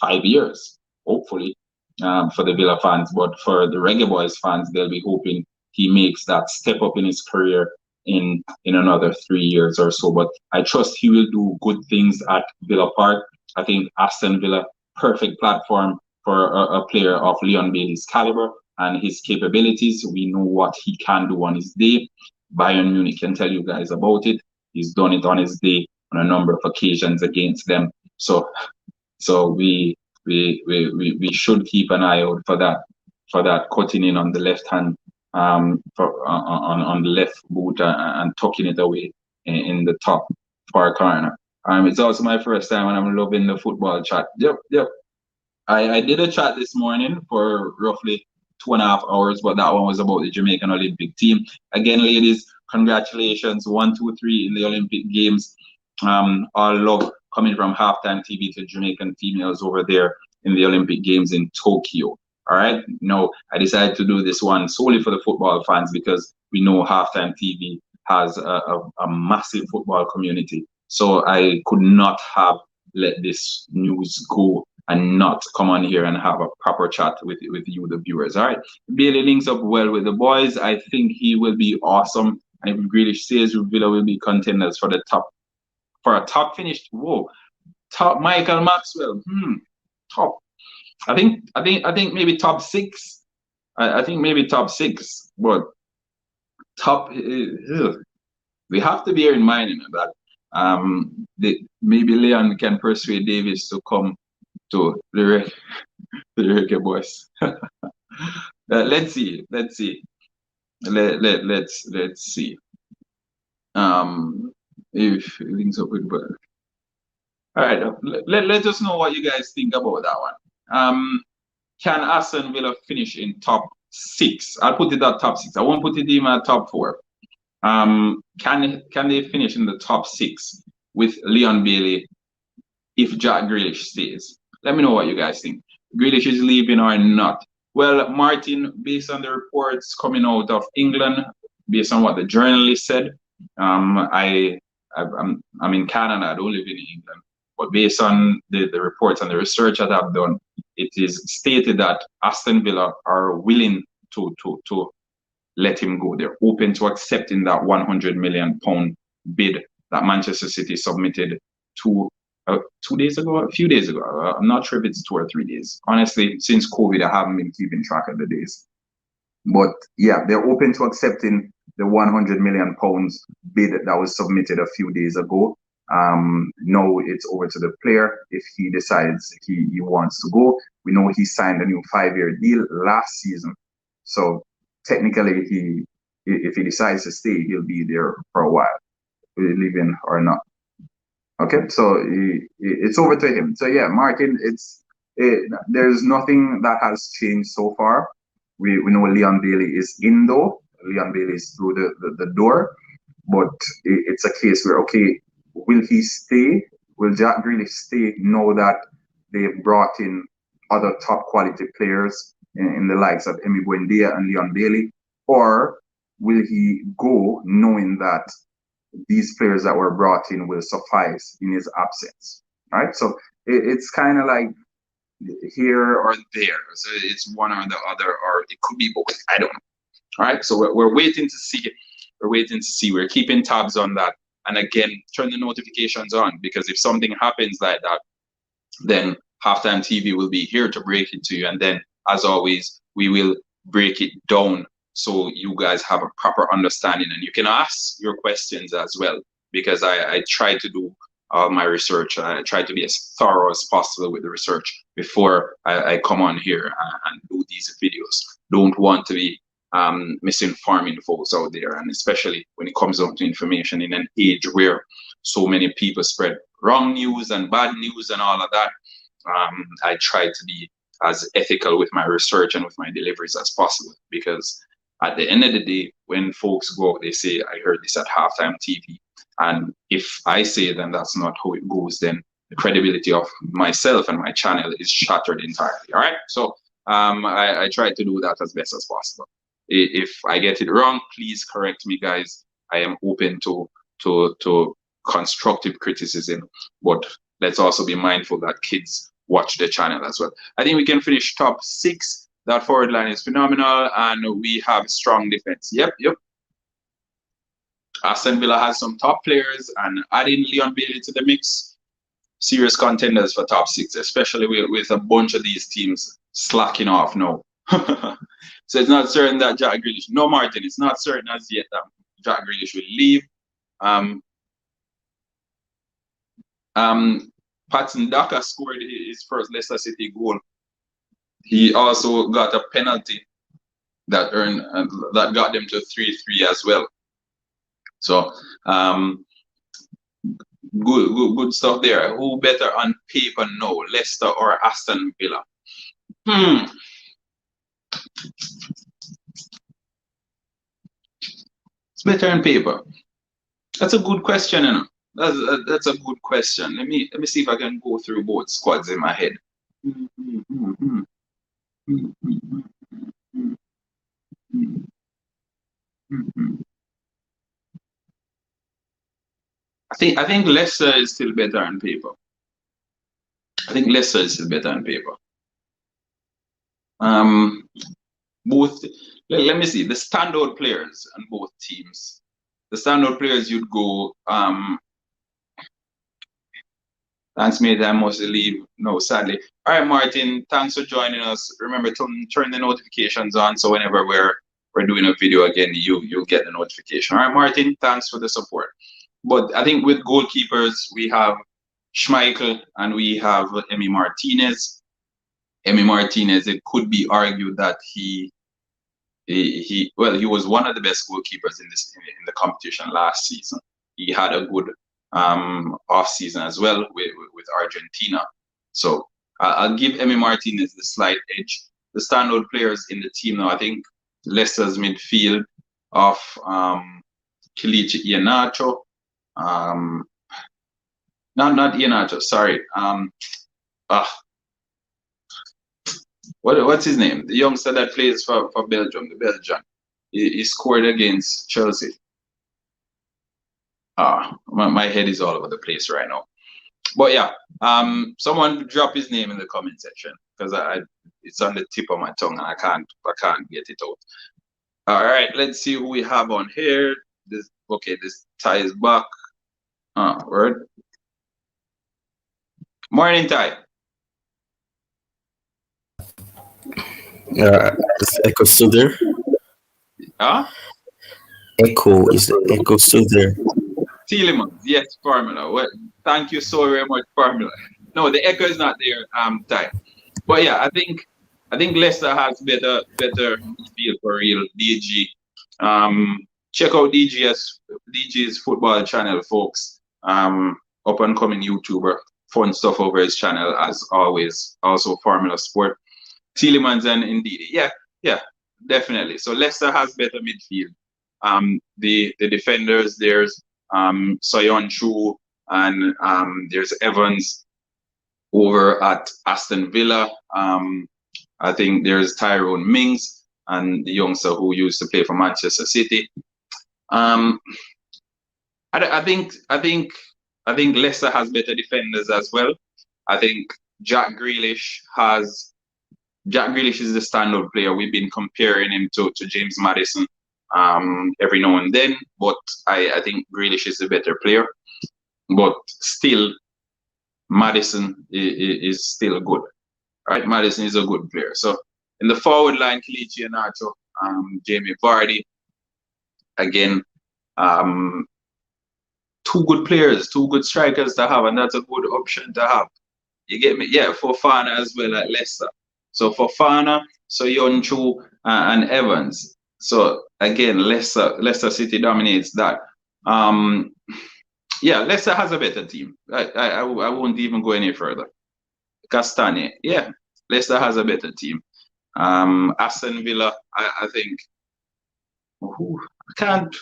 5 years, hopefully, for the Villa fans. But for the Reggae Boys fans, they'll be hoping he makes that step up in his career in another 3 years or so. But I trust he will do good things at Villa Park. I think Aston Villa, perfect platform for a player of Leon Bailey's caliber and his capabilities. We know what he can do on his day. Bayern Munich can tell you guys about it. He's done it on his day on a number of occasions against them. So we should keep an eye out for that cutting in on the left hand, on the left boot and tucking it away in the top far corner. It's also my first time and I'm loving the football chat. Yep. I did a chat this morning for roughly 2.5 hours, but that one was about the Jamaican Olympic team. Again, ladies, congratulations, 1, 2, 3 in the Olympic Games. All love coming from HalftimeTV to Jamaican females over there in the Olympic Games in Tokyo. All right. No, I decided to do this one solely for the football fans because we know HalftimeTV has a massive football community. So I could not have let this news go and not come on here and have a proper chat with you, the viewers. All right. Bailey links up well with the boys. I think he will be awesome. And if Grealish stays, Villa will be contenders for a top finish. Whoa, top Michael Maxwell. Top. I think maybe top 6. I think maybe top 6, but top. We have to bear in mind that maybe Leon can persuade Davis to come to the Reggae Boys. Let's see. Let's see. If it links up with Werner. All right. Let us know what you guys think about that one. Can Aston Villa finish in top 6? I'll put it at top 6. I won't put it even at top 4. Can they finish in the top 6 with Leon Bailey if Jack Grealish stays? Let me know what you guys think. Grealish is leaving or not? Well, Martin, based on the reports coming out of England, based on what the journalist said, I'm in Canada. I don't live in England, but based on the reports and the research that I've done, it is stated that Aston Villa are willing to let him go. They're open to accepting that £100 million bid that Manchester City submitted a few days ago. I'm not sure if it's 2 or 3 days. Honestly, since COVID, I haven't been keeping track of the days. But yeah, they're open to accepting the £100 million bid that was submitted a few days ago. Now it's over to the player if he decides he wants to go. We know he signed a new 5-year deal last season. So technically, if he decides to stay, he'll be there for a while, living or not. Okay, so it's over to him. So yeah, Martin, there's nothing that has changed so far. We know Leon Bailey is in though. Leon Bailey is through the door, but it's a case where, okay, will he stay? Will Jack Grealish stay? Know that they've brought in other top quality players in the likes of Emi Buendia and Leon Bailey, or will he go knowing that these players that were brought in will suffice in his absence? Right? So it's kind of like here or there. So it's one or the other, or it could be both. I don't know. All right. So we're waiting to see. We're keeping tabs on that. And again, turn the notifications on, because if something happens like that, then HalftimeTV will be here to break it to you. And then, as always, we will break it down so you guys have a proper understanding. And you can ask your questions as well, because I try to do my research. I try to be as thorough as possible with the research before I come on here and do these videos. Don't want to be misinforming folks out there, and especially when it comes down to information in an age where so many people spread wrong news and bad news and all of that. I try to be as ethical with my research and with my deliveries as possible, because at the end of the day, when folks go out, they say, I heard this at Halftime TV. And if I say then that's not how it goes, then the credibility of myself and my channel is shattered entirely. All right. So I try to do that as best as possible. If I get it wrong, please correct me, guys. I am open to constructive criticism, but let's also be mindful that kids watch the channel as well. I think we can finish top 6. That forward line is phenomenal, and we have strong defense. Yep. Aston Villa has some top players, and adding Leon Bailey to the mix, serious contenders for top 6, especially with a bunch of these teams slacking off now. So it's not certain that Jack Grealish, no Martin, it's not certain as yet that Jack Grealish will leave. Patson Daka scored his first Leicester City goal. He also got a penalty that got them to 3-3 as well. So good stuff there. Who better on paper now, Leicester or Aston Villa? It's better on paper. That's a good question, you know. That's a good question. Let me see if I can go through both squads in my head. I think Leicester is still better on paper. Both. Let me see the standout players on both teams. The standout players you'd go. Thanks, mate. I must leave. No, sadly. All right, Martin. Thanks for joining us. Remember to turn the notifications on, so whenever we're doing a video again, you'll get the notification. All right, Martin. Thanks for the support. But I think with goalkeepers, we have Schmeichel and we have Emi Martinez. Emi Martinez, it could be argued that he was one of the best goalkeepers in the competition last season. He had a good off season as well with Argentina. So I'll give Emi Martinez the slight edge. The standout players in the team now, I think Leicester's midfield of Kelechi Iheanacho. Not Iheanacho, sorry. What's his name? The youngster that plays for Belgium, the Belgian. He scored against Chelsea. My head is all over the place right now. But yeah, someone drop his name in the comment section because it's on the tip of my tongue and I can't get it out. All right, let's see who we have on here. This Ty is back. Word. Morning, Ty. Is Echo still there? Echo still there? Tielemans, yes, Formula. Well, thank you so very much, Formula. No, the echo is not there, Ty. But yeah, I think Leicester has better feel for real. DG. Check out DG's football channel, folks. Up and coming YouTuber. Fun stuff over his channel as always. Also Formula Sport. Tielemans and Ndidi. Yeah, definitely. So Leicester has better midfield. The defenders, there's Soyeon Chu and there's Evans over at Aston Villa. I think there's Tyrone Mings and the youngster who used to play for Manchester City. I think Leicester has better defenders as well. I think Jack Grealish is the standout player. We've been comparing him to James Maddison every now and then, but I think Grealish is the better player. But still, Maddison is still good. Right? Maddison is a good player. So in the forward line, Kelechi Iheanacho, Jamie Vardy, again, two good players, two good strikers to have, and that's a good option to have. You get me? Yeah, Fofana as well at Leicester. So Fofana, Soyeon Chu, and Evans. So again, Leicester City dominates that. Yeah, Leicester has a better team. I won't even go any further. Castagne, yeah, Leicester has a better team. Aston Villa, I think Who I can't.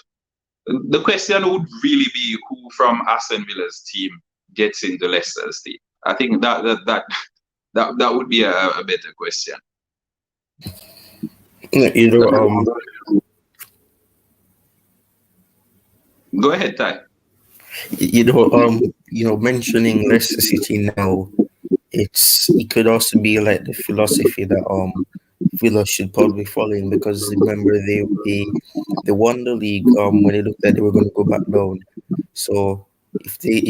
The question would really be who from Aston Villa's team gets into Leicester's team. I think that would be a better question. You know, Go ahead, Ty. you know, mentioning Leicester City now, it could also be like the philosophy that Villa should probably follow in, because remember they won the league when they looked like they were going to go back down. So if they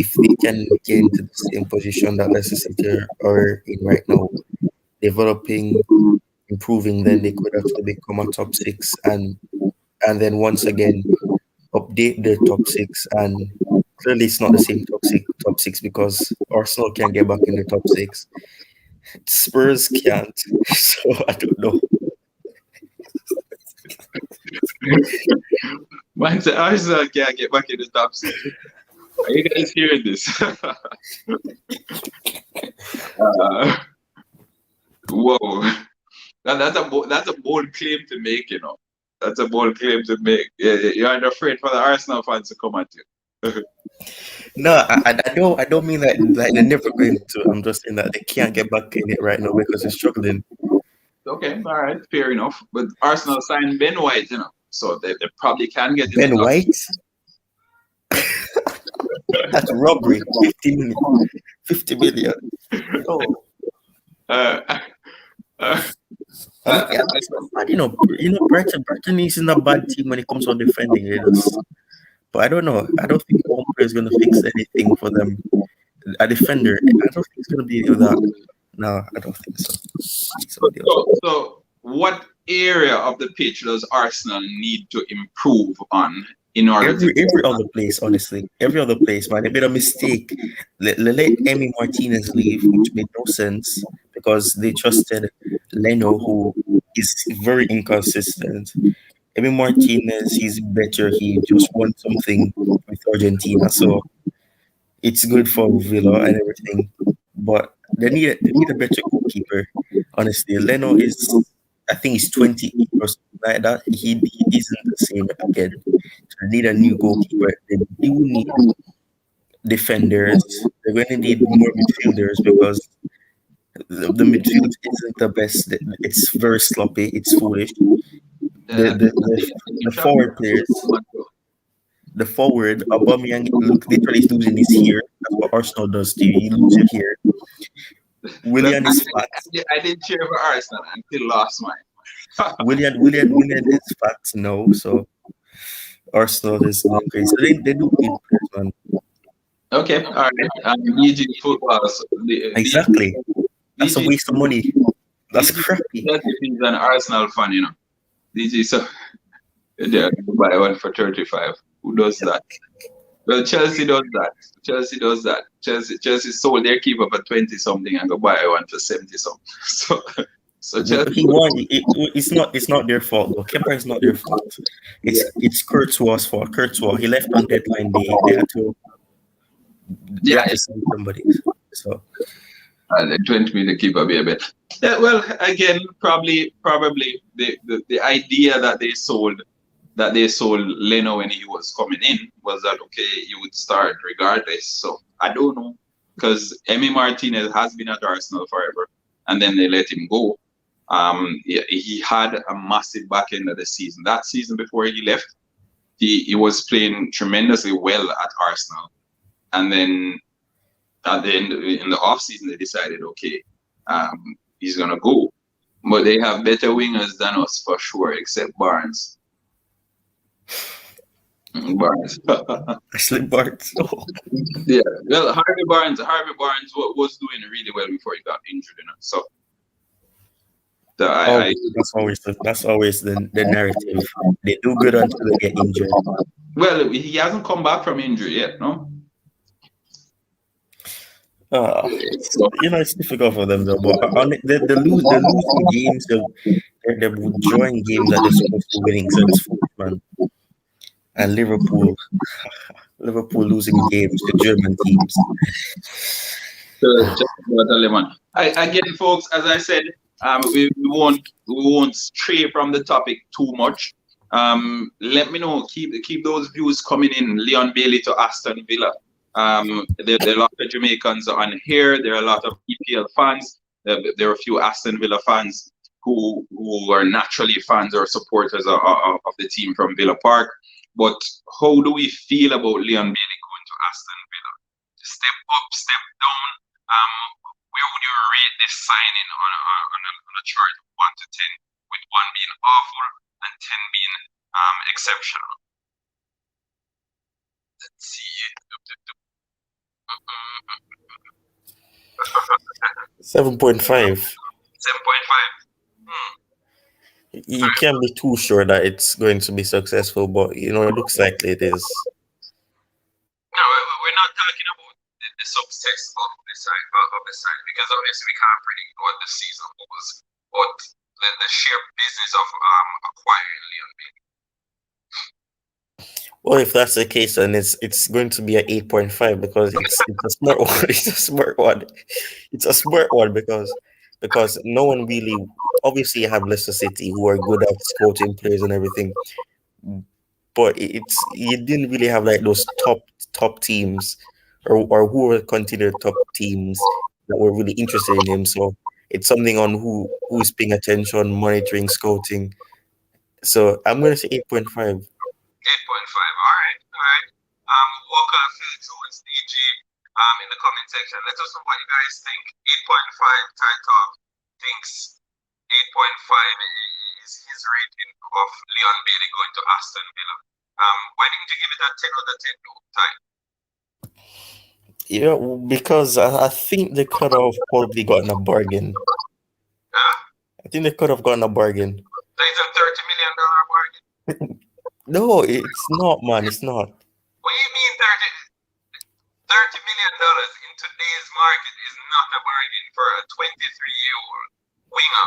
can get into the same position that Leicester City are in right now, developing, improving, then they could actually become a top six, and then once again update their top six. And clearly it's not the same top six because Arsenal can't get back in the top six. Spurs can't. So I don't know. Arsenal can't get back in the top six. Are you guys hearing this? Whoa. That's a bold claim to make, you know. That's a bold claim to make. Yeah, you aren't afraid for the Arsenal fans to come at you. No, I don't mean that like they're never going to. I'm just saying that they can't get back in it right now because they're struggling. Okay, all right, fair enough. But Arsenal signed Ben White, you know, so they probably can get in Ben the top White? That's robbery. 50 million. Oh. That's not bad, you know. Brighton isn't a bad team when it comes on defending. But I don't know. I don't think one player is going to fix anything for them. A defender, I don't think it's going to be that. No, I don't think so. So, what area of the pitch does Arsenal need to improve on in order every other place, honestly. Every other place, man. They made a mistake. Let Emi Martinez leave, which made no sense because they trusted Leno, who is very inconsistent. Emi Martinez, he's better. He just won something with Argentina, so it's good for Villa and everything. But they need a better goalkeeper. Honestly, Leno is, I think he's 28 or something like that. He isn't the same again. So they need a new goalkeeper. They do need defenders. They're going to need more midfielders because the midfield isn't the best. It's very sloppy. It's foolish. The forward players, the forward, Aubameyang, look, literally he's losing his hair. That's what Arsenal does to you. He loses hair. Willian is fat. I didn't cheer for Arsenal until last night. Willian is fat now, so Arsenal is going crazy. So they do need players, man. Okay, all right. EG football. So exactly. That's a waste of money. That's crappy. He's an Arsenal fan, you know. DG, so yeah, buy one for 35. Who does that? Well, Chelsea does that. Chelsea sold their keeper for 20 something and go buy one for 70 something. So Chelsea. He won. It's not their fault though. Kemper is not their fault. It's Courtois' fault. Courtois, he left on deadline day. They had to send somebody. So. The 20 million keeper be a bit. Yeah, well, again, probably the idea that they sold Leno when he was coming in was that okay, you would start regardless. So I don't know, because Emi Martinez has been at Arsenal forever, and then they let him go. He had a massive back end of the season. That season before he left, he was playing tremendously well at Arsenal, and then at the end in the off season they decided okay, he's gonna go. But they have better wingers than us for sure, except Barnes. Actually, Barnes. Oh. Yeah, well, Harvey Barnes was doing really well before he got injured, you know. So that's always the narrative. They do good until they get injured. Well, he hasn't come back from injury yet, no. It's difficult for them though. But the losing games, they're drawing games that they're supposed to winning. So it's foolish, man. And Liverpool losing games to German teams. Again, folks, as I said, we won't stray from the topic too much. Let me know. Keep those views coming in. Leon Bailey to Aston Villa. There are a lot of Jamaicans on here. There are a lot of EPL fans. There are a few Aston Villa fans who are naturally fans or supporters of the team from Villa Park. But how do we feel about Leon Bailey going to Aston Villa? Step up, step down. Where would you rate this signing on a chart of 1 to 10, with 1 being awful and 10 being exceptional? Let's see. 7.5. 7.5. You can't be too sure that it's going to be successful, but it looks like it is. No, we're not talking about the subtext of the side, because obviously we can't predict what the season was, but the sheer business of acquiring Leon Bailey. Well, if that's the case, then it's going to be an 8.5 because it's a smart one. It's a smart one. It's a smart one because no one really, obviously you have Leicester City who are good at scouting players and everything, but you didn't really have like those top teams or who were considered top teams that were really interested in him. So it's something on who is paying attention, monitoring, scouting. So I'm going to say 8.5. 8.5. All right. Walker, Phil Jones, DG, in the comment section. Let us know what you guys think. 8.5. Ty Talk thinks 8.5 is his rating of Leon Bailey going to Aston Villa. Why didn't you give it a 10 out of 10 though, Ty? Yeah, because I think they could have probably gotten a bargain. I think they could have gotten a bargain. There's a $30 million bargain. No, it's not, man. It's not. What do you mean $30 million in today's market is not a bargain for a 23-year-old winger?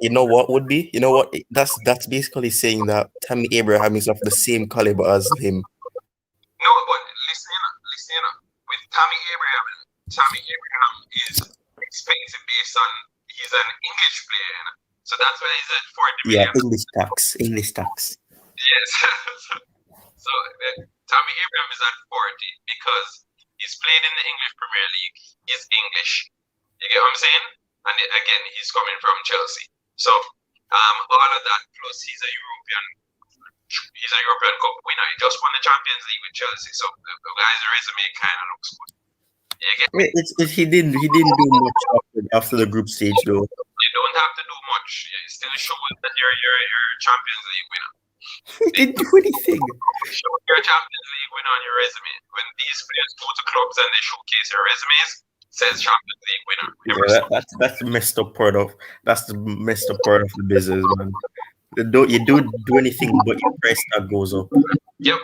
You know what would be? You know what? That's basically saying that Tammy Abraham is of the same caliber as him. No, but listen. With Tammy Abraham is expensive based on he's an English player, so that's why he's at 40 million. Yeah, English tax. Yes. So Tammy Abraham is at 40 because he's played in the English Premier League. He's English. You get what I'm saying? And again, he's coming from Chelsea. So all of that plus he's a European Cup winner. He just won the Champions League with Chelsea. So the guy's resume kind of looks good. You get me? He didn't do much after the group stage though. You don't have to do much. You still show that you're a Champions League winner. He didn't do anything. Show your Champions League winner on your resume. When these players go to clubs and they showcase their resumes, it says Champions League winner. That's the messed up part of the business, man. You don't do anything, but your price tag goes up. Yep.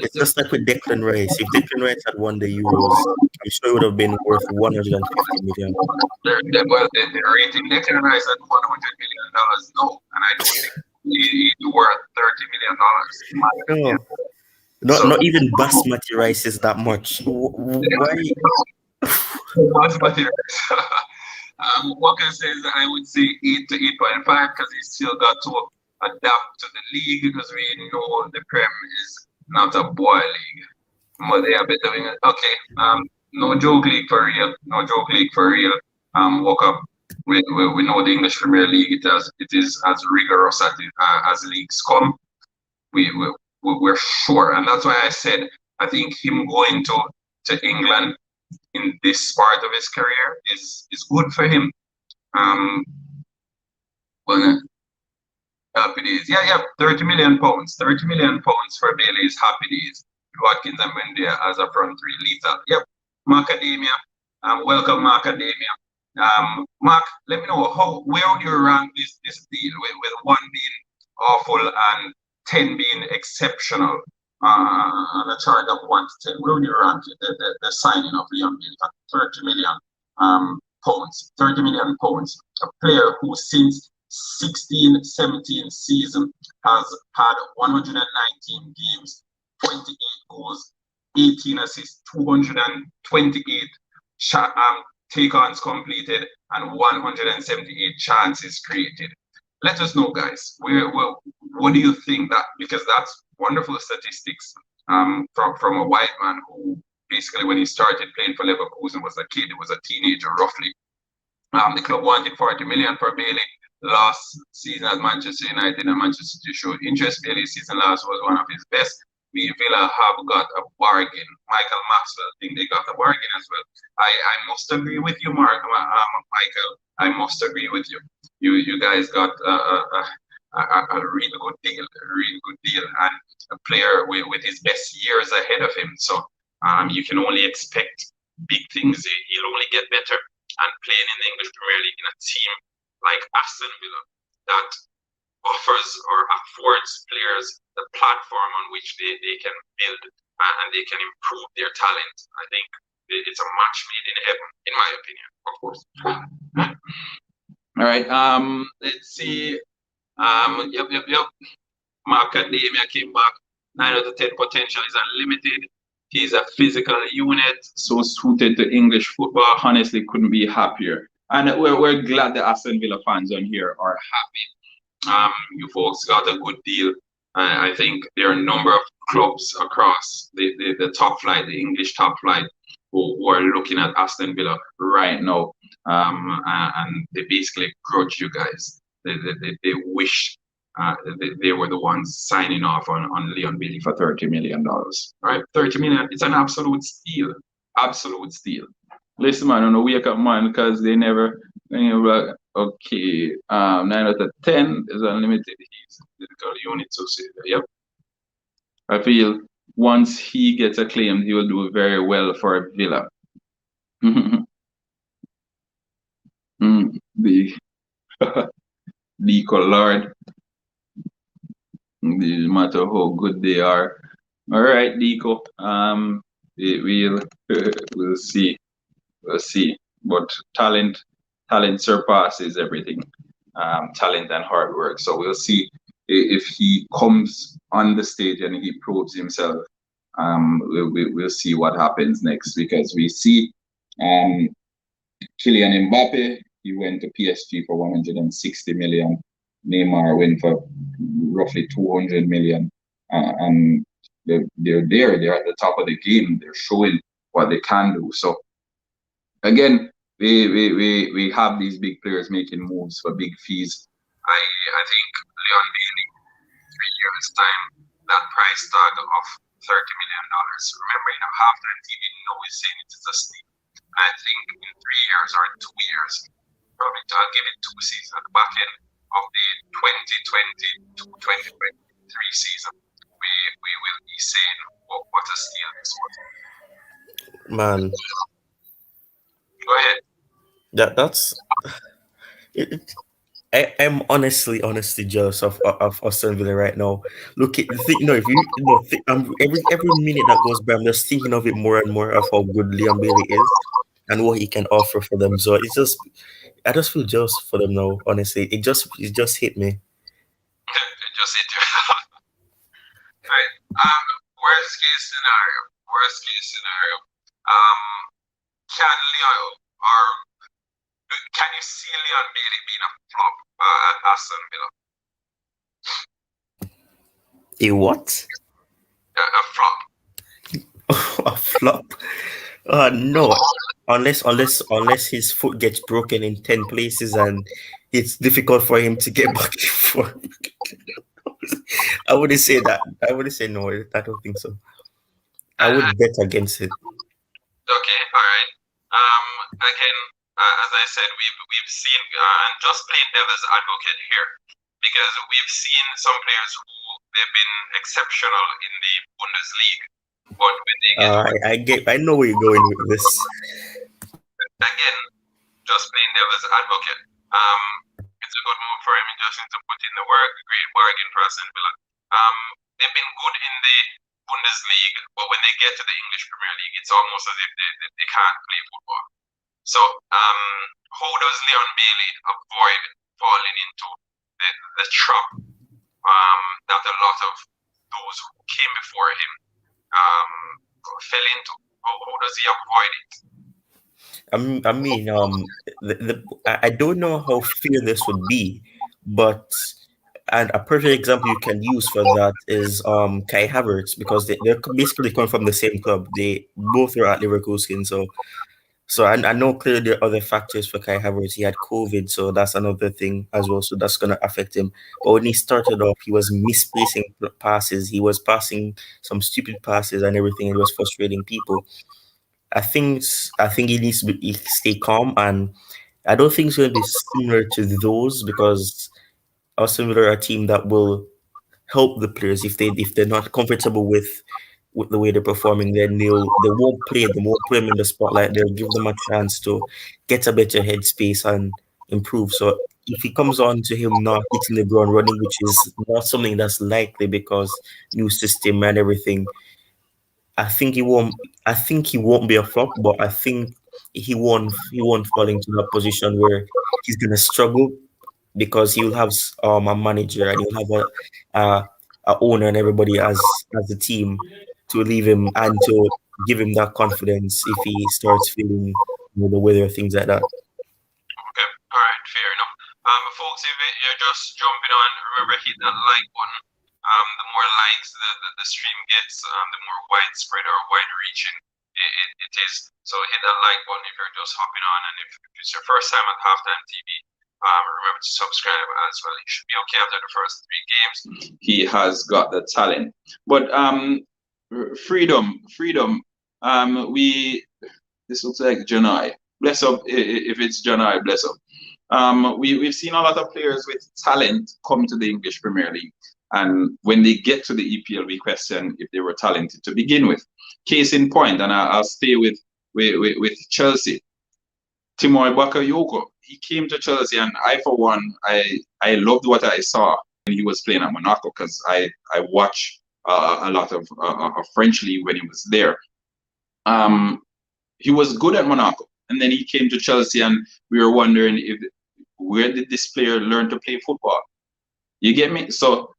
It's just like with Declan Rice. If Declan Rice had won the Euros, I'm sure it would have been worth 150 million. Well, they're rating Declan Rice at $100 million. No, and I don't think he's worth $30 million. No, not even Basmati rice is that much. Why? Basmati rice. Walker says I would say 8 to 8.5 because he's still got to adapt to the league because we know the Prem is not a boy league. But they are better wingers. Okay. No joke league for real. Walker. We know the English Premier League. It is as rigorous as leagues come. We're sure, and that's why I said I think him going to England in this part of his career is good for him. Well, happy days. Yeah, 30 million pounds. 30 million pounds for Bailey is happy days. Watkins and Mendy as a front three lethal. Yep. Macadamia. Welcome, Macadamia. Mark, let me know where would you rank this deal with 1 being awful and 10 being exceptional on a chart of 1 to 10. Where would you rank the signing of Leon Bailey at 30 million pounds? 30 million pounds. A player who since 16-17 season has had 119 games, 28 goals, 18 assists, 228 take-ons completed, and 178 chances created. let us know, guys. What do you think that? Because that's wonderful statistics from a white man who basically, when he started playing for Leverkusen, was a kid, was a teenager roughly. The club wanted 40 million for Bailey. Last season at Manchester United and Manchester City showed interest. Bailey's season last was one of his best. We Villa have got a bargain. Michael Maxwell think they got a bargain as well. I must agree with you, Michael. I must agree with you. You guys got a really good deal, and a player with his best years ahead of him. So you can only expect big things. He'll only get better. And playing in the English Premier League in a team like Aston Villa that offers or affords players the platform on which they can build and they can improve their talent. I think it's a match made in heaven, in my opinion, of course. All right. Let's see. Yep. Marketability came back. 9 out of 10 potential is unlimited. He's a physical unit, so suited to English football. Honestly, couldn't be happier. And we're glad the Aston Villa fans on here are happy. You folks got a good deal. I think there are a number of clubs across the top flight, the English top flight, who are looking at Aston Villa right now. And they basically grudge you guys. They wish they were the ones signing off on Leon Bailey for $30 million. Right? 30 million, it's an absolute steal. Absolute steal. Listen, man, on the wake up, man, because they never, okay, 9 out of 10 is unlimited. He's physical unit, so yep. I feel once he gets acclaimed, he will do very well for Villa. The Lord. No matter how good they are. All right, Deco. We'll see. We'll see. But talent surpasses everything. Talent and hard work. So we'll see if he comes on the stage and he proves himself. We'll see what happens next, because we see Kylian Mbappe. He went to PSG for 160 million. Neymar went for roughly 200 million, and they're there. They're at the top of the game. They're showing what they can do. So again, we have these big players making moves for big fees. I think Leon Bailey, 3 years time, that price tag of $30 million. Remember, HalftimeTV is saying it is a steal. I think in 3 years or 2 years, probably I'll give it 2 seasons at the back end of the 2020 to 2023 season, we will be saying what a steal this was. Man, go ahead. That's it. I'm honestly jealous of Aston Villa right now. Look at the thing. If you every minute that goes by, I'm just thinking of it more and more of how good Leon Bailey is and what he can offer for them. So I just feel jealous for them now. Honestly, it just hit me. It just hit you. Right. Worst case scenario. Can you see Leon Bailey being a flop at Aston Villa? A what? A flop. A flop? No. Unless his foot gets broken in 10 places and it's difficult for him to get back for. I wouldn't say that. I wouldn't say no. I don't think so. I would bet against it. Okay, all right. Again, as I said, we've seen, and just playing devil's advocate here, because we've seen some players who they've been exceptional in the Bundesliga, but when they get, I know where you're going with this. Again, just playing devil's advocate. It's a good move for him just to put in the work. A great bargain for Aston Villa. They've been good in the Bundesliga, but when they get to the English Premier League, it's almost as if they can't play football. So, how does Leon Bailey avoid falling into the trap that a lot of those who came before him fell into? How does he avoid it? I mean, I don't know how fair this would be, But and a perfect example you can use for that is Kai Havertz, because they're basically coming from the same club. They both were at Leverkusen, so I know clearly there are other factors for Kai Havertz. He had COVID, so that's another thing as well. So that's gonna affect him. But when he started off, he was misplacing passes. He was passing some stupid passes and everything. It was frustrating people. I think he needs to stay calm, and I don't think it's going to be similar to those, because Aston Villa are a team that will help the players if they're not comfortable with the way they're performing. Then they won't play them in the spotlight. They'll give them a chance to get a better headspace and improve. So if it comes on to him not hitting the ground running, which is not something that's likely because new system and everything, I think he won't. I think he won't be a flop, but I think he won't fall into that position where he's gonna struggle, because he'll have a manager, and he'll have a owner and everybody as a team to leave him and to give him that confidence if he starts feeling the weather, things like that. Okay, all right, fair enough. Folks, if you're just jumping on, remember hit that like button. The more likes the stream gets, the more widespread or wide-reaching it is. So hit that like button if you're just hopping on, and if it's your first time at Halftime TV, remember to subscribe as well. You should be okay after the first 3 games. He has got the talent, but freedom. This looks like Janai. Bless up if it's Janai. Bless up. We've seen a lot of players with talent come to the English Premier League, and when they get to the EPL, we question if they were talented to begin with. Case in point, and I'll stay with Chelsea. Timoy Bakayoko, he came to Chelsea, and I, for one, I loved what I saw when he was playing at Monaco, because I watched a lot of French league when he was there. He was good at Monaco, and then he came to Chelsea, and we were wondering where did this player learn to play football? You get me? So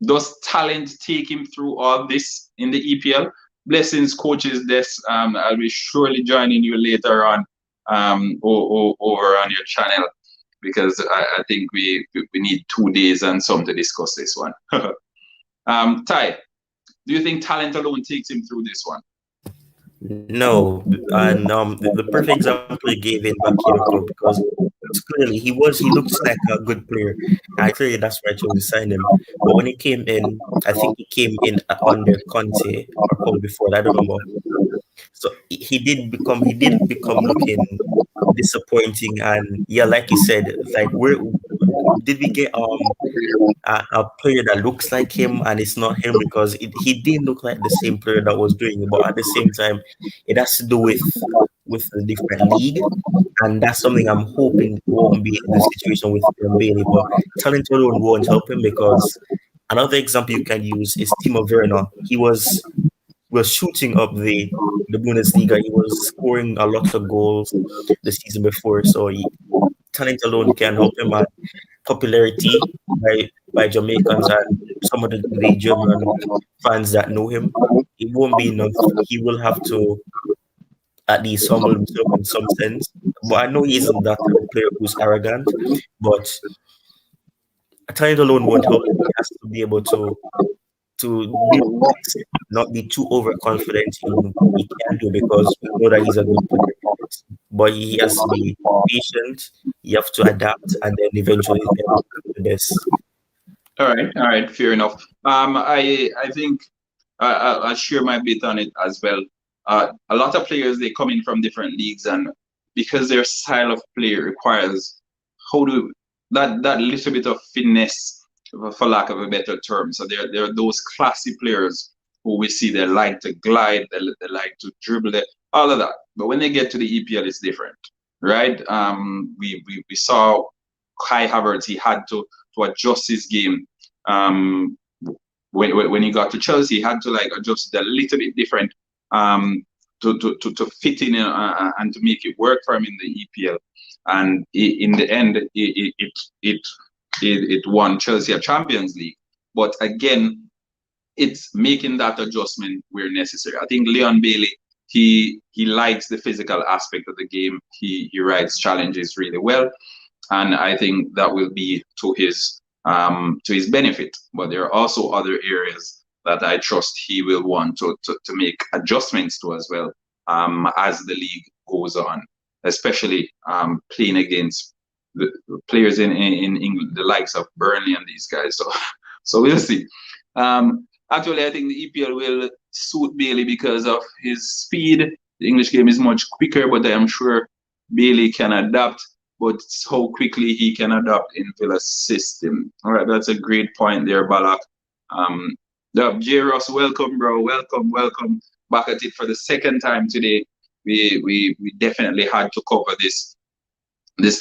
does talent take him through all this in the EPL? Blessings, coaches. I'll be surely joining you later on over on your channel, because I think we need 2 days and some to discuss this one. Ty, do you think talent alone takes him through this one? No, and the perfect example he gave in Bakayoko, because clearly he looks like a good player. I clearly that's why I chose to sign him. But when he came in, I think he came in under Conte or probably before that, I don't remember. So he did become looking disappointing, and yeah, like you said, like where did we get a player that looks like him and it's not him, because he didn't look like the same player that was doing it. But at the same time, it has to do with a different league, and that's something I'm hoping won't be the situation with Bailey. But talent alone won't help him, because another example you can use is Timo Werner. He was shooting up the Bundesliga. He was scoring a lot of goals the season before, so talent alone can help him. And popularity by Jamaicans and some of the German fans that know him, it won't be enough. He will have to at least humble himself in some sense. But I know he isn't that type of player who's arrogant, but talent alone won't help him. He has to be able to not be too overconfident in what he can do, because we know that he's a good player. But he has to be patient. You have to adapt, and then eventually do this. All right, fair enough. I think I'll share my bit on it as well. A lot of players, they come in from different leagues, and because their style of play requires that little bit of finesse, for lack of a better term. So there are those classy players who we see, they like to glide, they like to dribble, all of that. But when they get to the EPL, it's different, right? We saw Kai Havertz, he had to adjust his game. When he got to Chelsea, he had to adjust it a little bit different to fit in and to make it work for him in the EPL. And in the end, it won Chelsea a Champions League. But again, it's making that adjustment where necessary. I think Leon Bailey, he likes the physical aspect of the game. He rides challenges really well. and I think that will be to his benefit. But there are also other areas that I trust he will want to make adjustments to as well, as the league goes on, especially playing against the players in England, the likes of Burnley and these guys. So we'll see. Actually, I think the EPL will suit Bailey because of his speed. The English game is much quicker, but I am sure Bailey can adapt. But it's how quickly he can adapt in Villa's system. All right, that's a great point there, Balak. J. Ross, welcome, bro. Welcome back at it for the second time today. We definitely had to cover this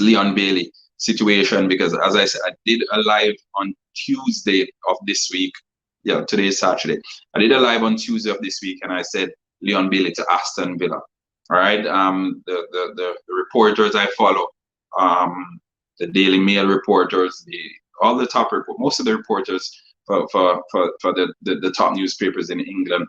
Leon Bailey situation because, as I said, I did a live on Tuesday of this week. Yeah, today is Saturday. I did a live on Tuesday of this week, and I said Leon Bailey to Aston Villa. All right. The reporters I follow, the Daily Mail reporters, all the top most of the reporters for the top newspapers in England,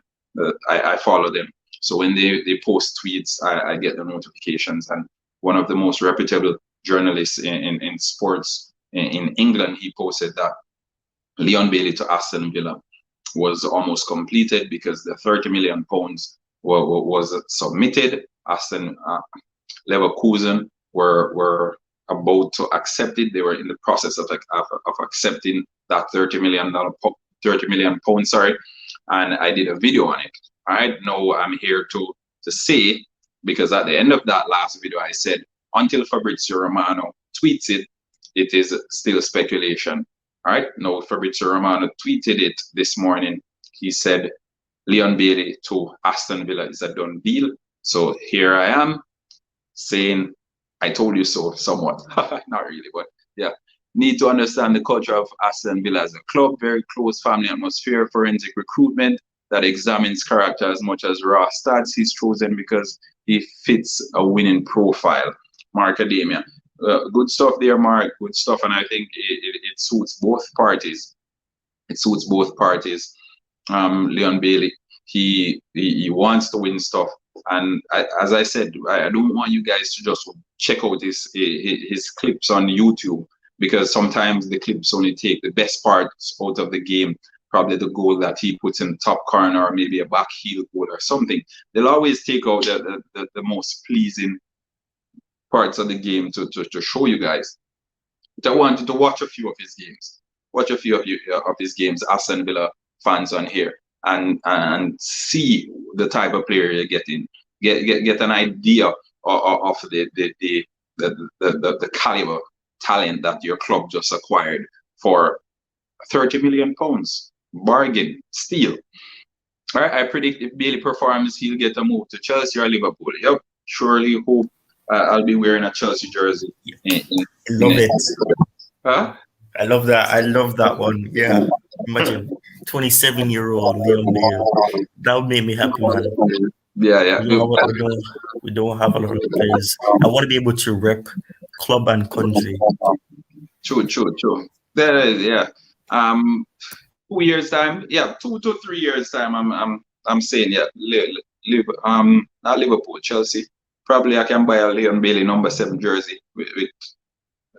I follow them. So when they post tweets, I get the notifications. And one of the most reputable journalists in sports in England, he posted that Leon Bailey to Aston Villa was almost completed because the £30 million was submitted. Aston Leverkusen were about to accept it. They were in the process of accepting that £30 million pounds. Sorry, and I did a video on it. All right, now I'm here to say, because at the end of that last video, I said until Fabrizio Romano tweets it, it is still speculation. All right, now Fabrizio Romano tweeted it this morning. He said Leon Bailey to Aston Villa is a done deal. So here I am saying I told you so, somewhat. Not really, but yeah. Need to understand the culture of Aston Villa as a club, very close family atmosphere, forensic recruitment that examines character as much as raw stats. He's chosen because he fits a winning profile. Marketability. Good stuff there, Mark. Good stuff, and I think it suits both parties. It suits both parties. Leon Bailey, he wants to win stuff, and as I said, I don't want you guys to just check out his clips on YouTube, because sometimes the clips only take the best parts out of the game. Probably the goal that he puts in the top corner, or maybe a back heel goal or something. They'll always take out the most pleasing parts of the game to show you guys. But I wanted to watch a few of his games. Watch a few of his games, Aston Villa fans on here, and see the type of player you're getting. Get an idea of the caliber talent that your club just acquired for £30 million. Bargain, steal. All right, I predict if Bailey performs, he'll get a move to Chelsea or Liverpool. Yep, surely hope I'll be wearing a Chelsea jersey. Love it. Huh? I love that. I love that one. Yeah. Imagine 27-year-old Leon Bailey. That would make me happy, man. Yeah. We don't have a lot of players. I want to be able to rep club and country. True. Yeah. 2 years time. Yeah, 2 to 3 years time. I'm saying, yeah. Not Liverpool, Chelsea. Probably I can buy a Leon Bailey number 7 jersey with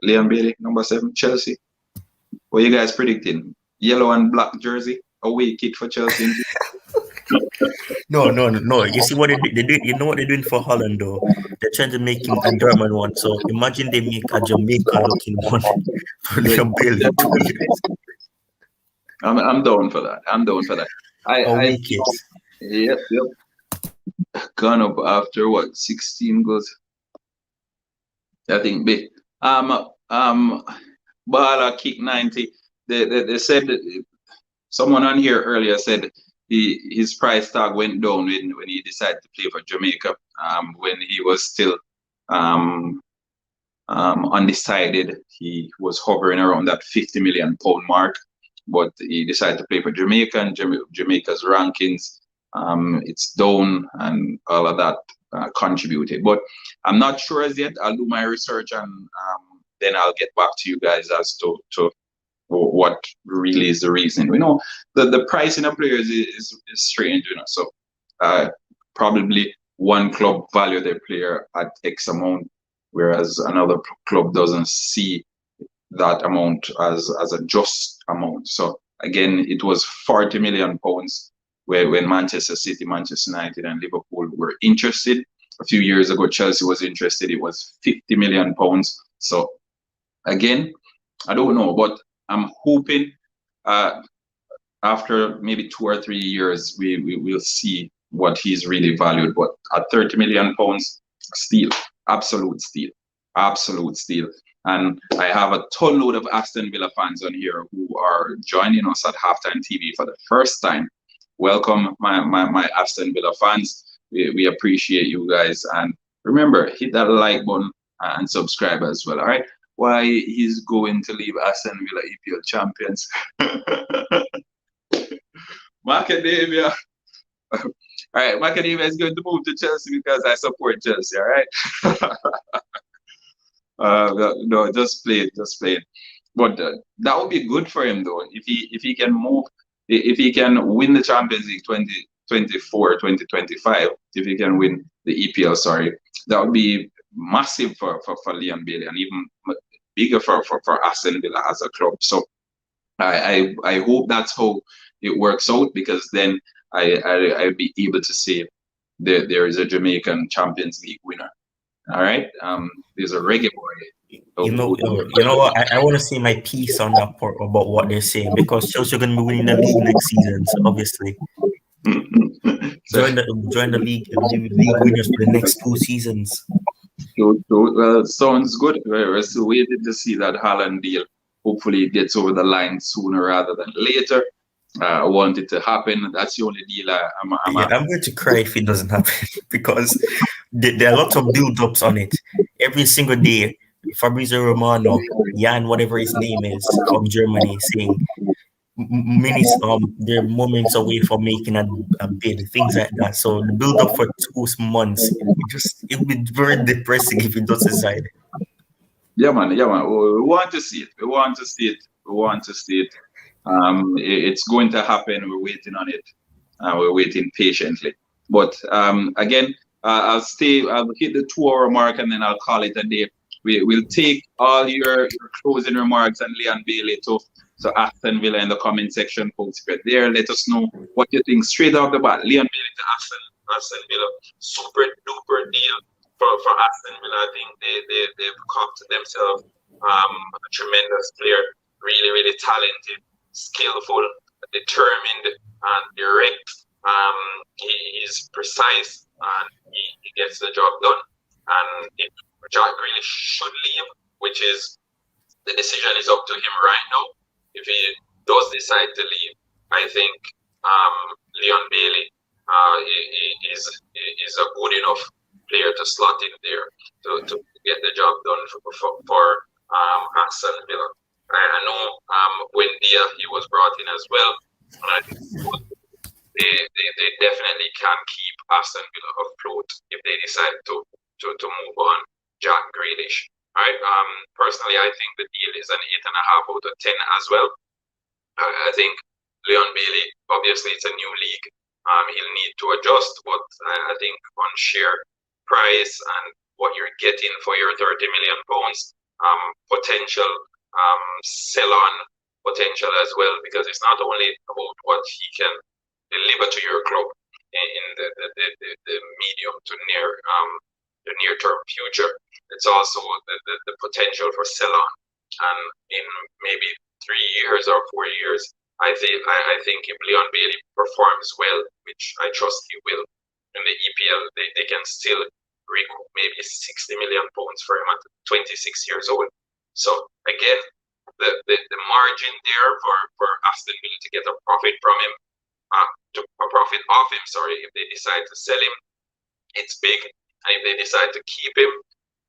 Leon Bailey number 7 Chelsea. What are you guys predicting? Yellow and black jersey, away kit for Chelsea. No. You see what they do? You know what they're doing for Holland though? They're trying to make him a German one. So imagine they make a Jamaican looking one for Leon Bailey. I'm down for that. Away kit. Yep. Gone up after what, 16 goals? I think big. Bala kick 90. They said that someone on here earlier said his price tag went down when he decided to play for Jamaica. When he was still undecided, he was hovering around that £50 million mark. But he decided to play for Jamaica, and Jamaica's rankings, it's down, and all of that contributed. But I'm not sure as yet. I'll do my research, and then I'll get back to you guys as to what really is the reason. We know the pricing of players is strange, So probably one club value their player at X amount, whereas another club doesn't see that amount as a just amount. So again, it was 40 million pounds when Manchester City, Manchester United, and Liverpool were interested. A few years ago, Chelsea was interested. It was 50 million pounds. So again, I don't know, but I'm hoping after maybe 2 or 3 years, we will see what he's really valued. But at 30 million pounds, steal, absolute steal. And I have a ton load of Aston Villa fans on here who are joining us at Halftime TV for the first time. Welcome, my Aston Villa fans. We appreciate you guys. And remember, hit that like button and subscribe as well. All right. Why he's going to leave Aston Villa EPL champions? Macadamia. All right, Macadamia is going to move to Chelsea because I support Chelsea. All right. No, just play it. But that would be good for him though. If he can move, if he can win the Champions League 2024, 2025, if he can win the EPL, sorry, that would be massive for Leon Bailey, and even bigger for Aston Villa as a club. So I hope that's how it works out, because then I'll be able to say there is a Jamaican Champions League winner. All right. There's a reggae boy. You know what? I want to say my piece on that part about what they're saying, because Chelsea are going to be winning the league next season. So obviously, join the league winners for the next 2 seasons. Well, sounds good. We're still waiting to see that Haaland deal. Hopefully, it gets over the line sooner rather than later. I want it to happen. That's the only deal I'm going to cry if it doesn't happen, because there are lots of build-ups on it. Every single day, Fabrizio Romano, Jan, whatever his name is, from Germany, saying minutes, they're moments away from making a bid, things like that. So the build-up for 2 months, it would be very depressing if it doesn't decide. Yeah, man. We want to see it. It's going to happen. We're waiting on it. We're waiting patiently. But again, I'll hit the 2-hour mark and then I'll call it a day. We'll take all your closing remarks and Leon Bailey to Aston Villa in the comment section. Folks, if you're there, let us know what you think straight off the bat. Leon Bailey to Aston Villa, super duper deal for Aston Villa. I think they've cocked themselves a tremendous player, really talented, skillful, determined, and direct. He is precise and he gets the job done. And if Jack Grealish should leave, which is the decision is up to him right now. If he does decide to leave, I think Leon Bailey is a good enough player to slot in there to get the job done for Aston Villa. I know when he was brought in as well, and I think they definitely can keep Aston Villa afloat if they decide to move on Jack Grealish. Right? Personally, I think the deal is an 8.5 out of 10 as well. I think Leon Bailey, obviously, it's a new league. He'll need to adjust, but I think on sheer price and what you're getting for your 30 million pounds, potential sell-on potential as well, because it's not only about what he can deliver to your club in the medium to near term future. It's also the potential for sell-on, and in maybe 3 years or 4 years, I think if Leon Bailey performs well, which I trust he will, in the EPL, they can still recoup maybe 60 million pounds for him at 26 years old. So again, the margin there for Aston Villa to get a profit from him, a profit off him, if they decide to sell him, it's big. And if they decide to keep him,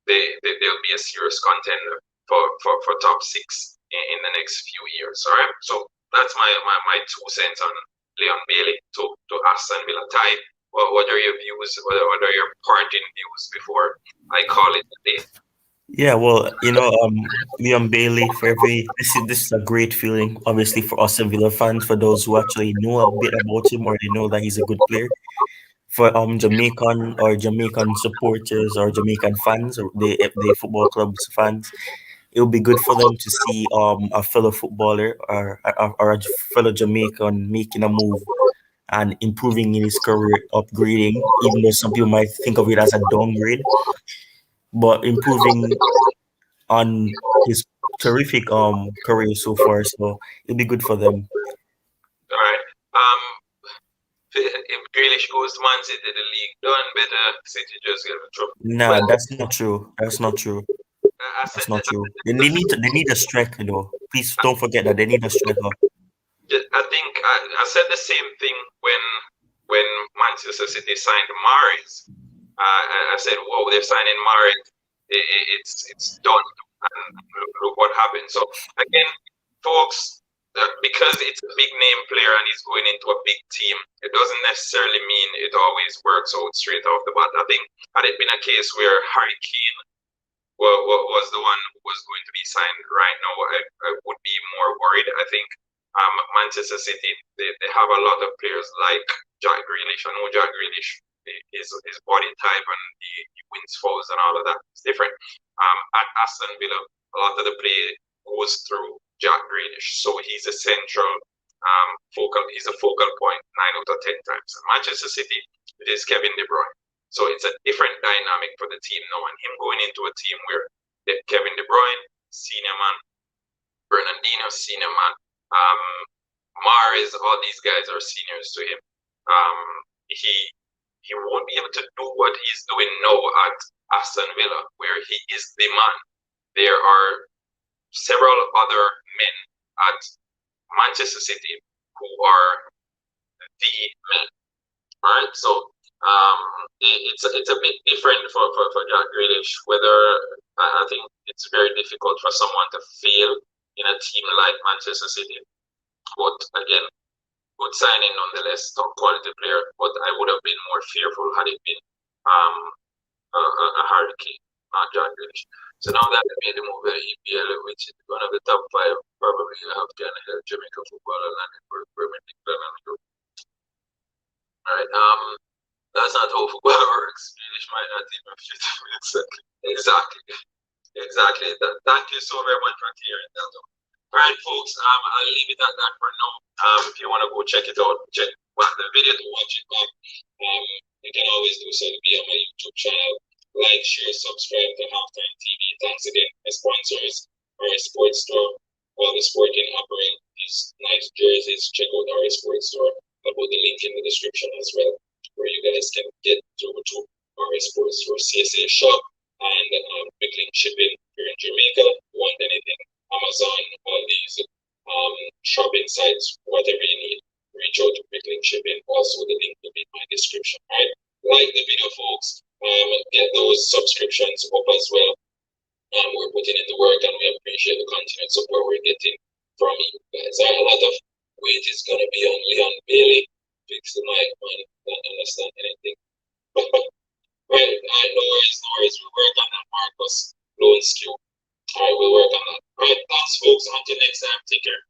they'll be a serious contender for top 6 in the next few years. All right. So that's my 2 cents on Leon Bailey to Aston Villa. Ty, what are your views? What are your parting views before I call it a day? Yeah, well, Leon Bailey, this is a great feeling, obviously, for Aston Villa fans, for those who actually know a bit about him or they know that he's a good player. for Jamaican supporters or Jamaican fans or the football club's fans, it would be good for them to see a fellow footballer or a fellow Jamaican making a move and improving in his career, upgrading, even though some people might think of it as a downgrade, but improving on his terrific career so far. So it'll be good for them. All right. If Grealish goes to Man City, the league done better. City just get in trouble. Nah, Well, that's not true. That's not true. I said That's not that. true. They need a striker though. Please don't forget that they need a striker. I think I said the same thing when Manchester City signed Mahrez. I said, "Whoa, they're signing Mahrez. It's done." And look what happened. So again, folks, because it's a big name player and he's going into a big team, it doesn't necessarily mean it always works out straight off the bat. I think had it been a case where Harry Kane was the one who was going to be signed right now, I would be more worried. I think Manchester City, they have a lot of players like Jack Grealish. I know Jack Grealish, his body type and he wins fouls and all of that is different. At Aston Villa, a lot of the play goes through Jack Grealish, so he's a central he's a focal point 9 out of 10 times. Manchester City, it is Kevin De Bruyne. So it's a different dynamic for the team now, and him going into a team where Kevin De Bruyne, senior man, Bernardino, senior man, Mahrez, all these guys are seniors to him. He won't be able to do what he's doing now at Aston Villa, where he is the man. There are several other men at Manchester City who are the men. All right, so it's a bit different for Jack Grealish. Whether I think it's very difficult for someone to fail in a team like Manchester City, but again, good signing nonetheless, top quality player. But I would have been more fearful had it been a Harry Kane, not Jack Grealish. So now that I made the move at EPL, which is one of the top 5 probably Jamaica footballer landed for Premier League. All right, that's not how football works. Grealish might not even fit exactly. Thank you so very much for hearing that. All right, folks. I'll leave it at that for now. If you want to go check it out, check the video to watch it back. You can always do so via my YouTube channel. Like, share, subscribe to Halftime TV. Thanks again, my sponsors, our sports store, all the sporting apparel, these nice jerseys. Check out our sports store. I'll put the link in the description as well, where you guys can get through to our sports store, CSA Shop, and quick link shipping. If you're in Jamaica, want anything, Amazon, all these shopping sites, whatever you need, reach out to quick link shipping. Also, the link will be in my description. All right, like the video, folks. Get those subscriptions up as well. We're putting in the work, and we appreciate the continued support we're getting from you guys. A lot of weight is going to be on Leon Bailey. Fix the mic, man. Don't understand anything. Right, no worries. We'll work on that, Marcus. Low and skew. All right, we'll work on that. All right, thanks, folks. Until next time, take care.